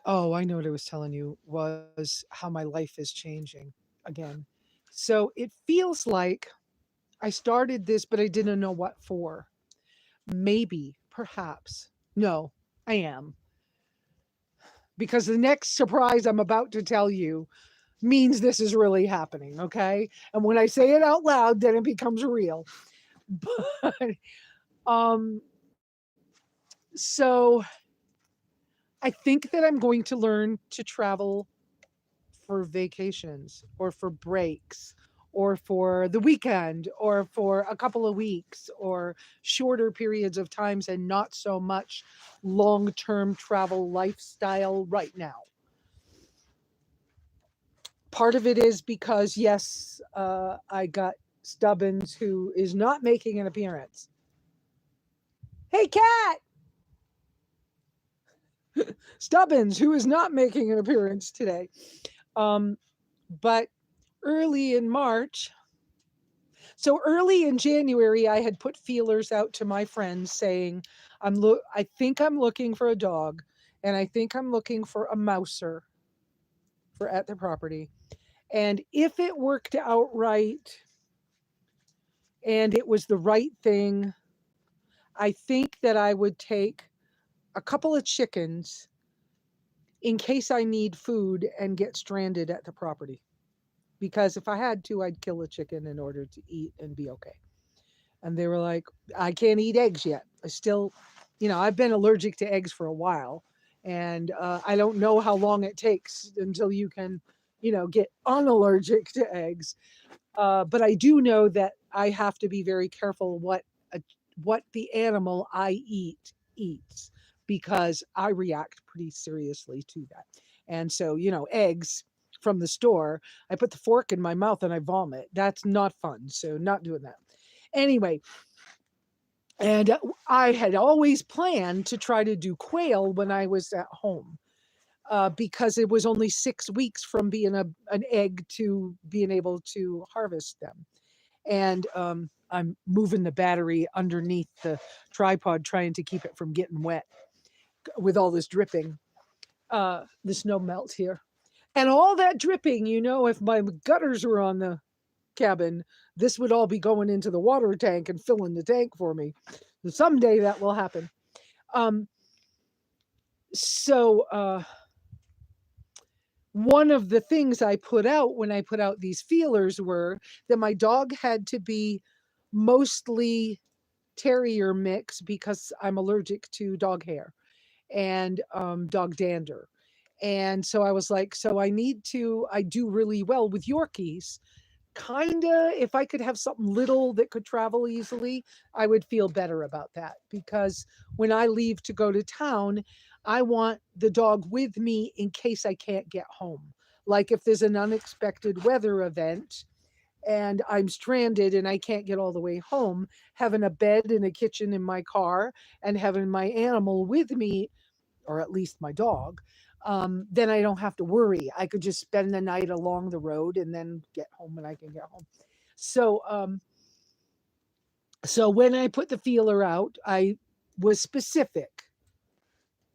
oh, I know what I was telling you was how my life is changing again. So it feels like I started this, but I didn't know what for. Maybe, perhaps. No, I am. Because the next surprise I'm about to tell you means this is really happening, okay? And when I say it out loud, then it becomes real. But um so I think that I'm going to learn to travel for vacations or for breaks or for the weekend or for a couple of weeks or shorter periods of times and not so much long-term travel lifestyle right now. Part of it is because, yes, I got Stubbins, who is not making an appearance. Hey, cat! Stubbins, who is not making an appearance today. Um, but early in March, so early in January, I had put feelers out to my friends saying, I think I'm looking for a dog, and I think I'm looking for a mouser for at the property. And if it worked out right and it was the right thing, I think that I would take a couple of chickens in case I need food and get stranded at the property. Because if I had to, I'd kill a chicken in order to eat and be okay. And they were like, I can't eat eggs yet. I still, I've been allergic to eggs for a while. And I don't know how long it takes until you can, get unallergic to eggs. But I do know that I have to be very careful what the animal I eats, because I react pretty seriously to that. And so, eggs from the store, I put the fork in my mouth and I vomit. That's not fun. So not doing that. Anyway, and I had always planned to try to do quail when I was at home, because it was only 6 weeks from being an egg to being able to harvest them. And I'm moving the battery underneath the tripod, trying to keep it from getting wet with all this dripping. The snow melt here. And all that dripping, if my gutters were on the cabin, this would all be going into the water tank and filling the tank for me. Someday that will happen. So one of the things I put out when I put out these feelers were that my dog had to be mostly terrier mix, because I'm allergic to dog hair and dog dander. And so I was like, so I do really well with Yorkies. Kinda, if I could have something little that could travel easily, I would feel better about that, because when I leave to go to town, I want the dog with me in case I can't get home. Like if there's an unexpected weather event and I'm stranded and I can't get all the way home, having a bed and a kitchen in my car and having my animal with me, or at least my dog, then I don't have to worry. I could just spend the night along the road and then get home when I can get home. So when I put the feeler out, I was specific,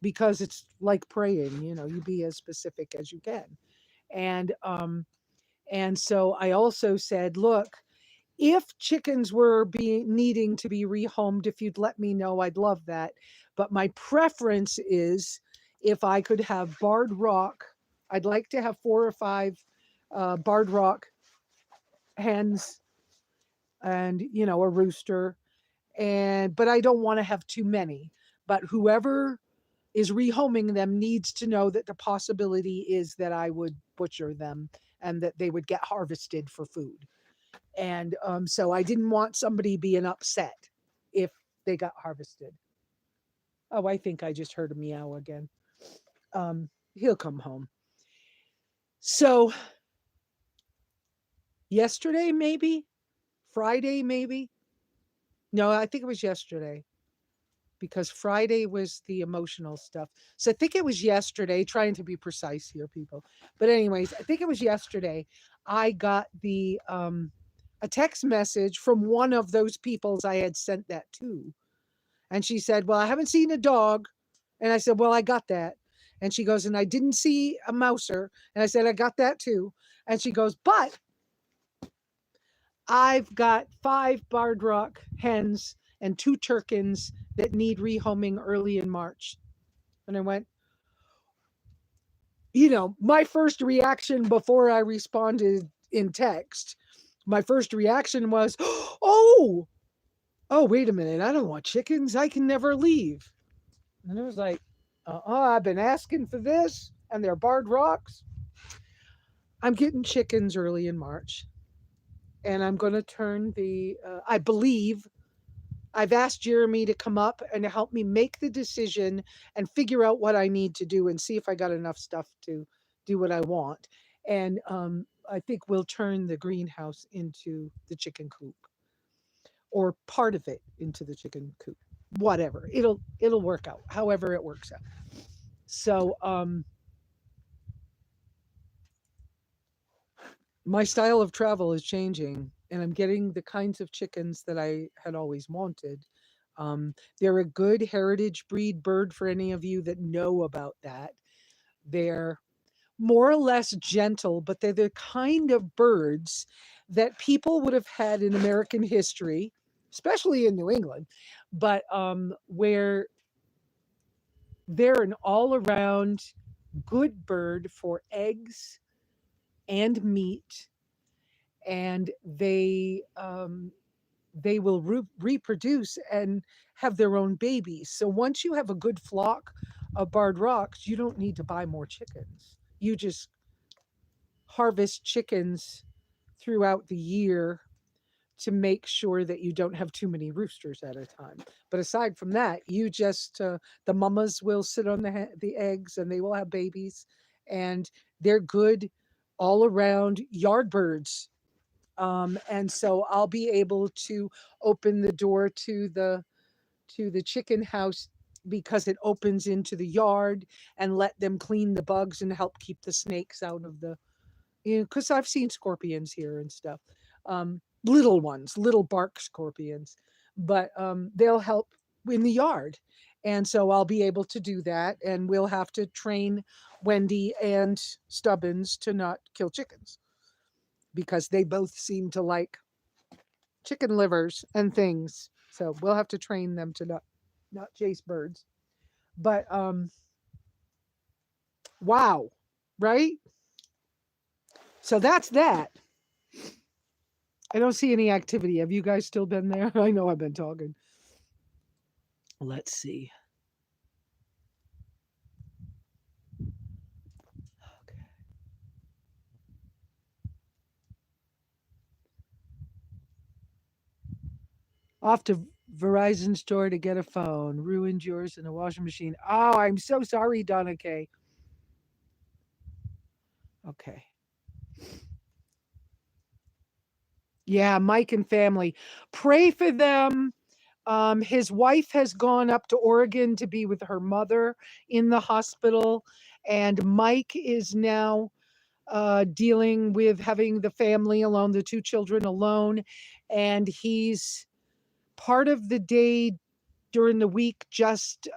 because it's like praying, you be as specific as you can. And so I also said, look, if chickens were needing to be rehomed, if you'd let me know, I'd love that. But my preference is, if I could have barred rock, I'd like to have 4 or 5 barred rock hens, and a rooster, but I don't want to have too many. But whoever is rehoming them needs to know that the possibility is that I would butcher them and that they would get harvested for food. And so I didn't want somebody being upset if they got harvested. Oh, I think I just heard a meow again. He'll come home. So yesterday, maybe Friday, maybe. No, I think it was yesterday, because Friday was the emotional stuff. So I think it was yesterday, trying to be precise here, people. But anyways, I think it was yesterday. I got a text message from one of those peoples I had sent that to. And she said, well, I haven't seen a dog. And I said, well, I got that. And she goes, and I didn't see a mouser. And I said, I got that too. And she goes, but I've got 5 barred rock hens and 2 turkeys that need rehoming early in March. And I went, my first reaction before I responded in text, my first reaction was, oh, wait a minute. I don't want chickens. I can never leave. And I was like, I've been asking for this, and they're barred rocks. I'm getting chickens early in March, and I'm going to turn I believe I've asked Jeremy to come up and to help me make the decision and figure out what I need to do and see if I got enough stuff to do what I want. And I think we'll turn the greenhouse into the chicken coop, or part of it into the chicken coop. Whatever. It'll work out, however it works out. So my style of travel is changing, and I'm getting the kinds of chickens that I had always wanted. They're a good heritage breed bird, for any of you that know about that. They're more or less gentle, but they're the kind of birds that people would have had in American history, especially in New England, but where they're an all around good bird for eggs and meat, and they will reproduce and have their own babies. So once you have a good flock of barred rocks, you don't need to buy more chickens. You just harvest chickens throughout the year to make sure that you don't have too many roosters at a time. But aside from that, you just the mamas will sit on the eggs and they will have babies, and they're good all around yard birds. And so I'll be able to open the door to the chicken house because it opens into the yard, and let them clean the bugs and help keep the snakes out of the, because I've seen scorpions here and stuff. Little ones, little bark scorpions, but they'll help in the yard. And so I'll be able to do that. And we'll have to train Wendy and Stubbins to not kill chickens because they both seem to like chicken livers and things. So we'll have to train them to not chase birds. But wow, right? So that's that. I don't see any activity. Have you guys still been there? I know I've been talking. Let's see. Okay. Off to Verizon store to get a phone. Ruined yours in a washing machine. Oh, I'm so sorry, Donna K. Okay. Yeah, Mike and family. Pray for them. His wife has gone up to Oregon to be with her mother in the hospital, and Mike is now dealing with having the family alone, the two children alone, and he's part of the day during the week just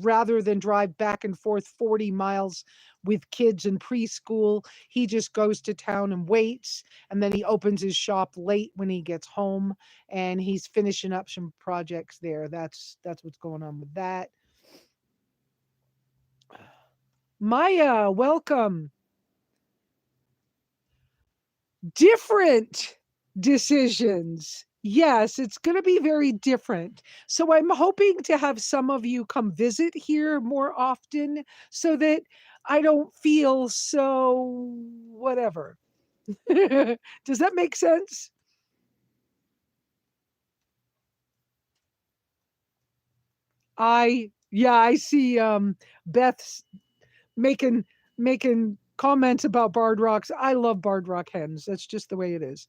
rather than drive back and forth 40 miles with kids in preschool, he just goes to town and waits, and then he opens his shop late when he gets home, and he's finishing up some projects there. That's what's going on with that. Maya, welcome. Different decisions. Yes, it's going to be very different. So I'm hoping to have some of you come visit here more often so that I don't feel so whatever. Does that make sense? I see Beth's making making comments about barred rocks. I love barred rock hens. That's just the way it is.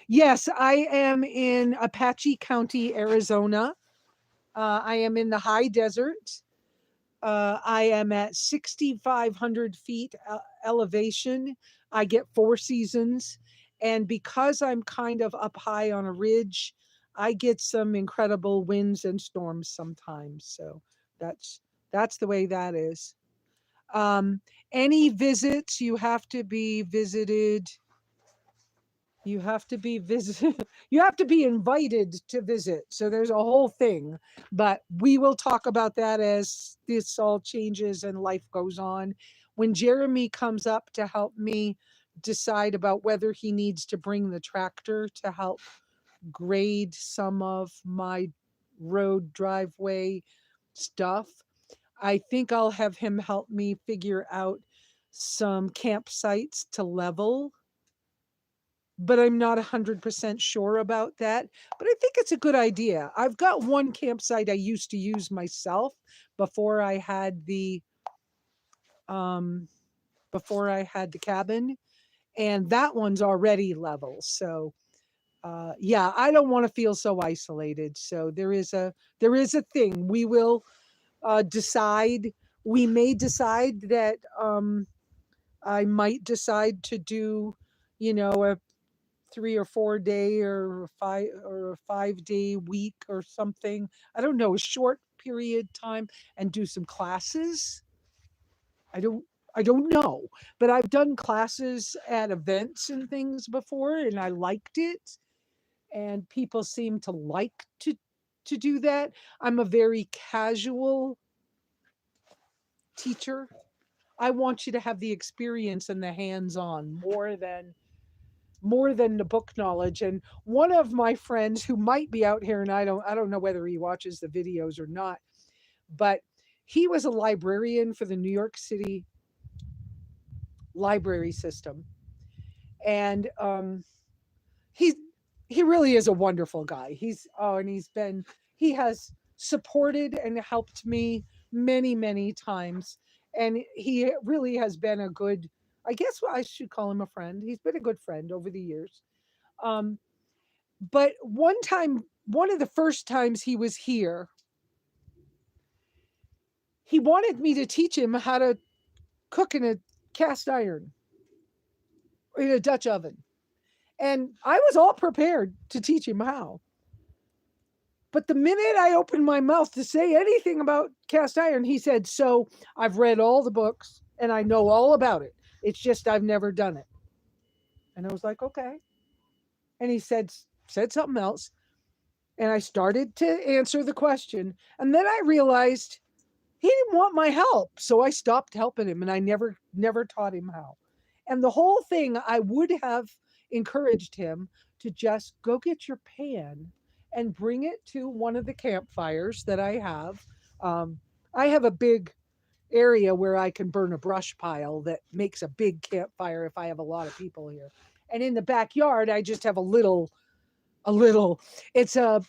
Yes, I am in Apache County, Arizona. I am in the high desert. I am at 6,500 feet elevation. I get 4 seasons. And because I'm kind of up high on a ridge, I get some incredible winds and storms sometimes. So that's that's the way that is. Um, any visits, you have to be visited, you have to be visit you have to be invited to visit. So there's a whole thing, but we will talk about that as this all changes and life goes on. When Jeremy comes up to help me decide about whether he needs to bring the tractor to help grade some of my road driveway stuff, I think I'll have him help me figure out some campsites to level, but I'm not 100% sure about that. But I think it's a good idea. I've got one campsite I used to use myself before I had the um before I had the cabin, and that one's already level. So yeah, I don't want to feel so isolated. So there is a thing. We will decide, we may decide that I might decide to do, a 3 or 4 day or a 5 day week or something. I don't know, a short period time, and do some classes. I don't I don't know, but I've done classes at events and things before, and I liked it, and people seem to like to do that. I'm a very casual teacher. I want you to have the experience and the hands-on more than the book knowledge. And one of my friends who might be out here, and I don't know whether he watches the videos or not, but he was a librarian for the New York City library system. And he's he really is a wonderful guy. He has supported and helped me many, many times. And he really has been a good, I guess I should call him a friend. He's been a good friend over the years. Um, but one of the first times he was here, he wanted me to teach him how to cook in a cast iron, in a Dutch oven. And I was all prepared to teach him how. But the minute I opened my mouth to say anything about cast iron, he said, "So I've read all the books and I know all about it. It's just I've never done it." And I was like, "Okay." And he said something else. And I started to answer the question. And then I realized he didn't want my help. So I stopped helping him and I never taught him how. And the whole thing, I would have encouraged him to just go get your pan and bring it to one of the campfires that I have. I have a big area where I can burn a brush pile that makes a big campfire if I have a lot of people here. And in the backyard, I just have a little, it's a,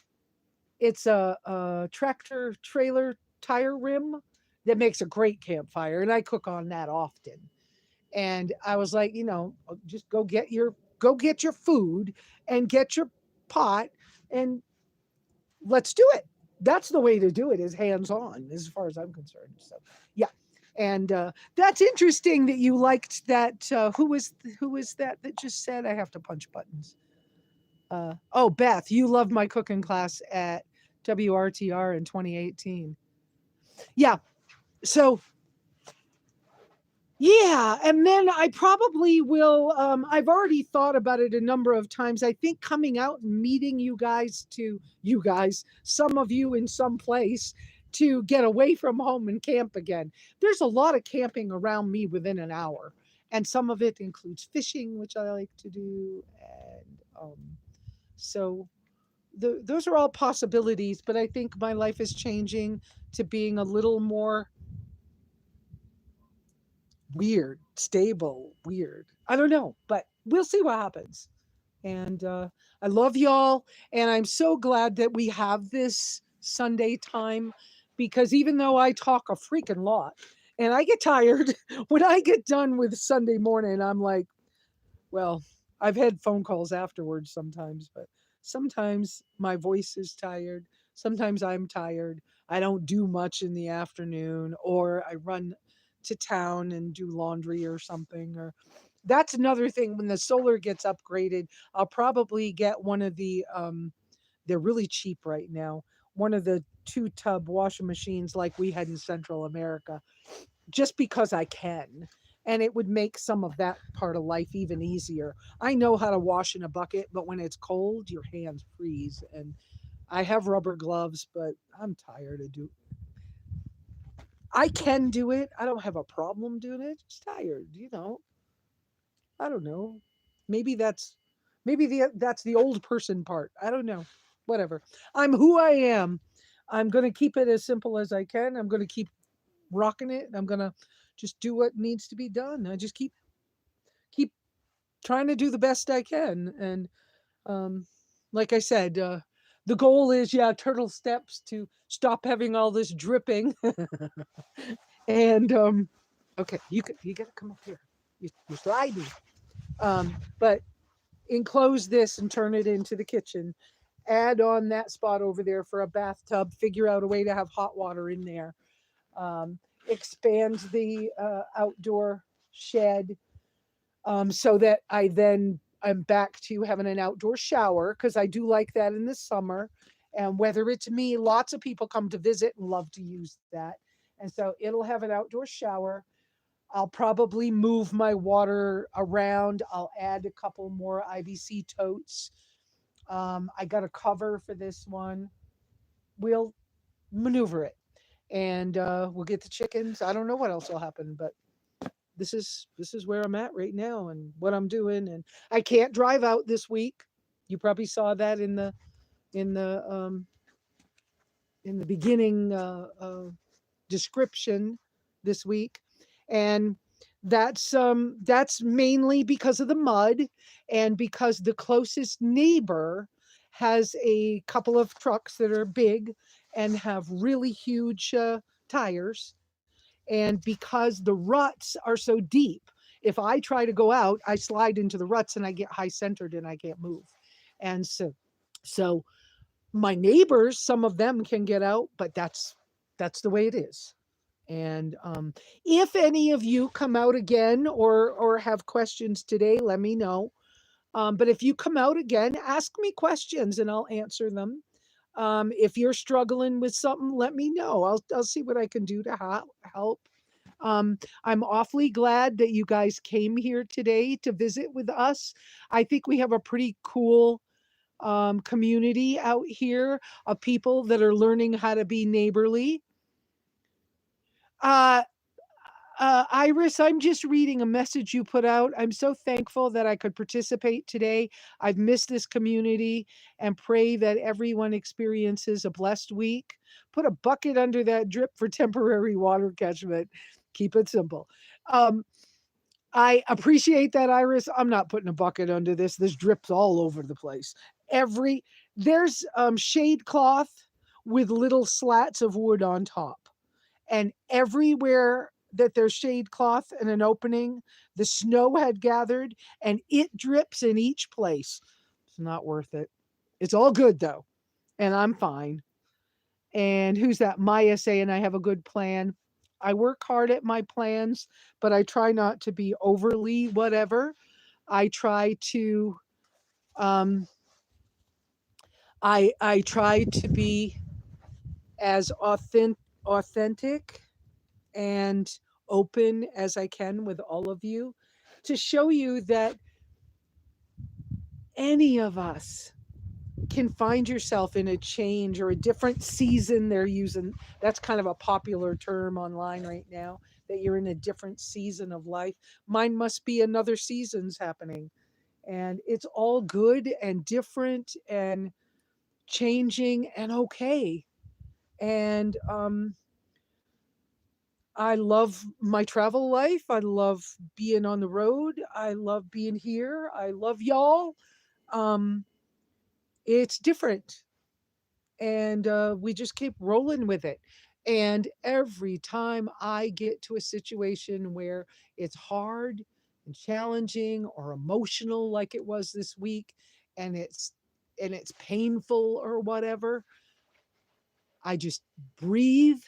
it's a tractor trailer tire rim that makes a great campfire. And I cook on that often. And I was like, just go get your food and get your pot and let's do it. That's the way to do it, is hands on, as far as I'm concerned. So, yeah. And that's interesting that you liked that. Who was that just said I have to punch buttons? Oh, Beth, you loved my cooking class at WRTR in 2018. Yeah. So yeah, and then I probably will. I've already thought about it a number of times. I think coming out and meeting you guys, some of you in some place, to get away from home and camp again. There's a lot of camping around me within an hour, and some of it includes fishing, which I like to do, and so those are all possibilities. But I think my life is changing to being a little more weird, stable, weird. I don't know, but we'll see what happens. And I love y'all. And I'm so glad that we have this Sunday time, because even though I talk a freaking lot and I get tired, when I get done with Sunday morning, I'm like, well, I've had phone calls afterwards sometimes, but sometimes my voice is tired. Sometimes I'm tired. I don't do much in the afternoon, or I run to town and do laundry or something. Or that's another thing. When the solar gets upgraded, I'll probably get one of they're really cheap right now. One of the 2 tub washing machines like we had in Central America, just because I can. And it would make some of that part of life even easier. I know how to wash in a bucket, but when it's cold, your hands freeze. And I have rubber gloves, but I'm tired of doing. I can do it. I don't have a problem doing it. Just tired. I don't know. Maybe that's the old person part. I don't know. Whatever. I'm who I am. I'm going to keep it as simple as I can. I'm going to keep rocking it. I'm going to just do what needs to be done. I just keep trying to do the best I can. And um, like I said, the goal is, yeah, turtle steps to stop having all this dripping. And okay, you got to come up here. You're sliding. But enclose this and turn it into the kitchen. Add on that spot over there for a bathtub. Figure out a way to have hot water in there. Um, expand the outdoor shed, so that I'm back to having an outdoor shower, because I do like that in the summer. And whether it's me, lots of people come to visit and love to use that. And so it'll have an outdoor shower. I'll probably move my water around. I'll add a couple more IBC totes. I got a cover for this one. We'll maneuver it, and we'll get the chickens. I don't know what else will happen, but this is where I'm at right now and what I'm doing. And I can't drive out this week. You probably saw that in the in the beginning description this week. And that's mainly because of the mud, and because the closest neighbor has a couple of trucks that are big and have really huge tires. And because the ruts are so deep, if I try to go out, I slide into the ruts and I get high centered and I can't move. And so my neighbors, some of them can get out, but that's the way it is. And if any of you come out again or have questions today, let me know. But if you come out again, ask me questions and I'll answer them. If you're struggling with something, let me know. I'll see what I can do to help. I'm awfully glad that you guys came here today to visit with us. I think we have a pretty cool community out here of people that are learning how to be neighborly. Uh, Iris, I'm just reading a message you put out. I'm so thankful that I could participate today. I've missed this community and pray that everyone experiences a blessed week. Put a bucket under that drip for temporary water catchment. Keep it simple. Um, I appreciate that, Iris. I'm not putting a bucket under this. This drips all over the place. Every there's shade cloth with little slats of wood on top, and everywhere that there's shade cloth and an opening, the snow had gathered and it drips in each place. It's not worth it. It's all good though, and I'm fine. And who's that? Maya saying I have a good plan. I work hard at my plans, but I try not to be overly whatever. I try to um I try to be as authentic and open as I can with all of you, to show you that any of us can find yourself in a change or a different season. They're using that's kind of a popular term online right now, that you're in a different season of life. Mine must be another season's happening, and it's all good and different and changing and okay. And I love my travel life. I love being on the road. I love being here. I love y'all. Um, it's different, and we just keep rolling with it. And every time I get to a situation where it's hard and challenging or emotional, like it was this week, and it's painful or whatever, I just breathe,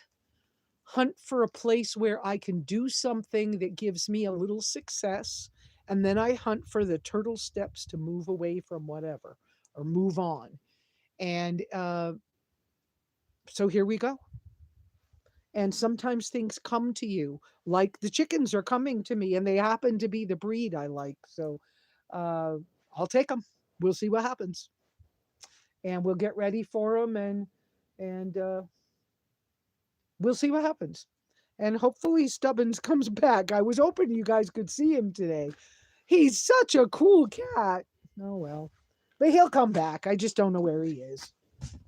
hunt for a place where I can do something that gives me a little success, and then I hunt for the turtle steps to move away from whatever or move on. And so here we go. And sometimes things come to you, like the chickens are coming to me, and they happen to be the breed I like. So uh, I'll take them. We'll see what happens, and we'll get ready for them, and we'll see what happens. And hopefully Stubbins comes back. I was hoping you guys could see him today. He's such a cool cat. Oh well. But he'll come back. I just don't know where he is.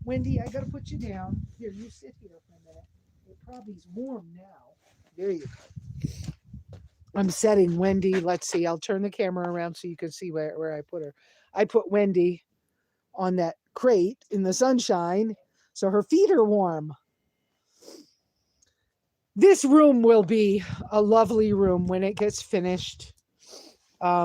Wendy, I gotta put you down. Here, you sit here for a minute. It probably's warm now. There you go. I'm setting Wendy. Let's see. I'll turn the camera around so you can see where I put her. I put Wendy on that crate in the sunshine so her feet are warm. This room will be a lovely room when it gets finished,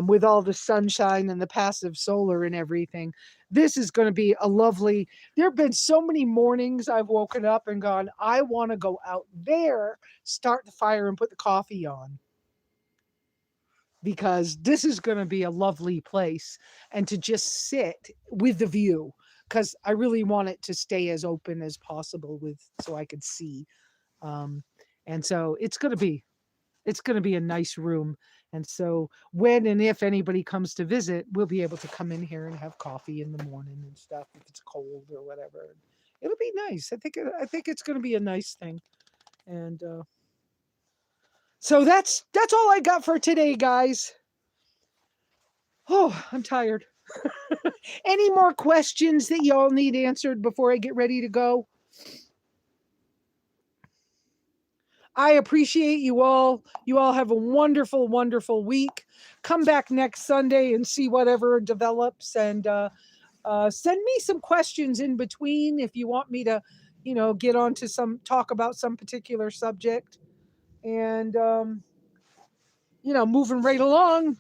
with all the sunshine and the passive solar and everything. This is going to be a lovely. There have been so many mornings I've woken up and gone, I want to go out there, start the fire, and put the coffee on, because this is going to be a lovely place, and to just sit with the view, because I really want it to stay as open as possible with so I could see. Um, and so it's going to be a nice room. And so when and if anybody comes to visit, we'll be able to come in here and have coffee in the morning and stuff if it's cold or whatever. It'll be nice. I think it's going to be a nice thing. And So that's all I got for today, guys. Oh, I'm tired. Any more questions that y'all need answered before I get ready to go? I appreciate you all. You all have a wonderful, wonderful week. Come back next Sunday and see whatever develops, and send me some questions in between if you want me to, get on to talk about some particular subject. And, moving right along,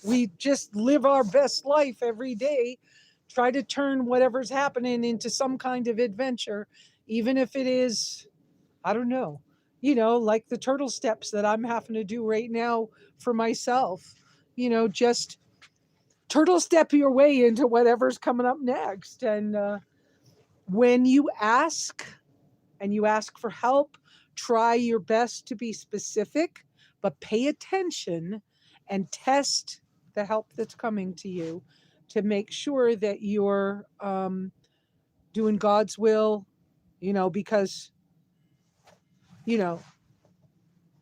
we just live our best life every day. Try to turn whatever's happening into some kind of adventure, even if it is, I don't know, like the turtle steps that I'm having to do right now for myself. Just turtle step your way into whatever's coming up next. And when you ask and you ask for help, try your best to be specific, but pay attention and test the help that's coming to you to make sure that you're doing God's will, because, the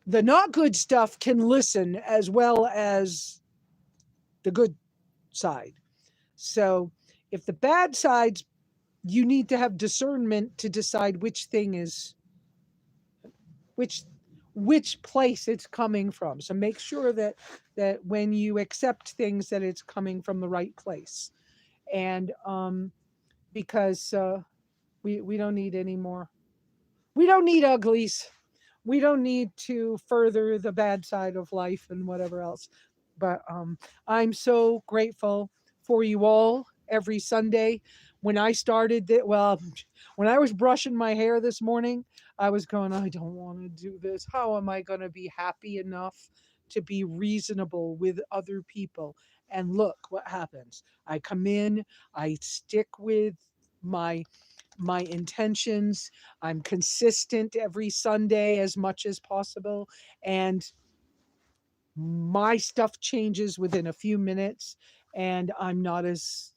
not good stuff can listen as well as the good side. So if the bad sides, you need to have discernment to decide which thing is which place it's coming from. So make sure that when you accept things, that it's coming from the right place. And because we don't need any more. We don't need uglies. We don't need to further the bad side of life and whatever else. But I'm so grateful for you all every Sunday. When I started when I was brushing my hair this morning, I was going, I don't want to do this. How am I going to be happy enough to be reasonable with other people? And look what happens. I come in, I stick with my intentions. I'm consistent every Sunday as much as possible. And my stuff changes within a few minutes, and I'm not as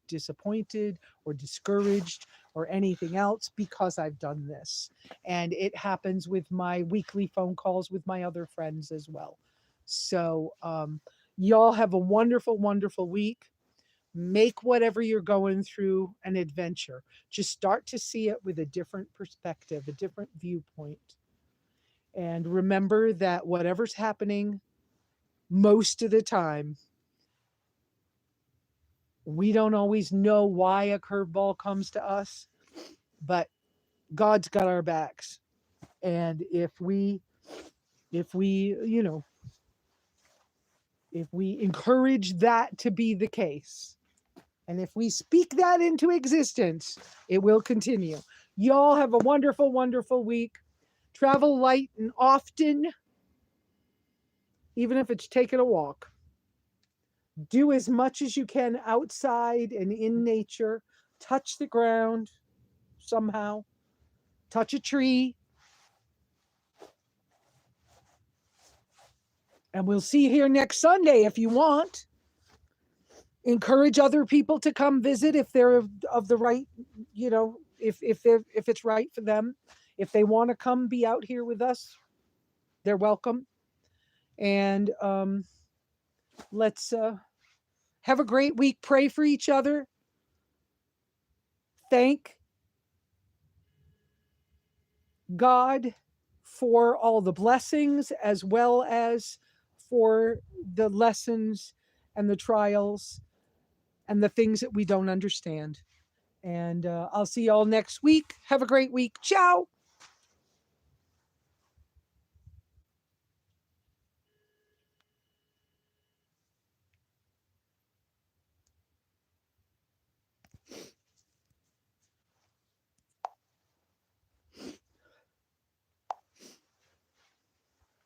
disappointed or discouraged or anything else because I've done this. And it happens with my weekly phone calls with my other friends as well. So y'all have a wonderful, wonderful week. Make whatever you're going through an adventure. Just start to see it with a different perspective, a different viewpoint. And remember that whatever's happening, most of the time, we don't always know why a curveball comes to us, but God's got our backs. And if we encourage that to be the case, and if we speak that into existence, it will continue. Y'all have a wonderful, wonderful week. Travel light and often, even if it's taking a walk. Do as much as you can outside and in nature. Touch the ground somehow. Touch a tree. And we'll see you here next Sunday if you want. Encourage other people to come visit if they're of the right, if it's right for them. If they want to come be out here with us, they're welcome. And let's have a great week. Pray for each other. Thank God for all the blessings as well as for the lessons and the trials and the things that we don't understand. And I'll see y'all next week. Have a great week. Ciao.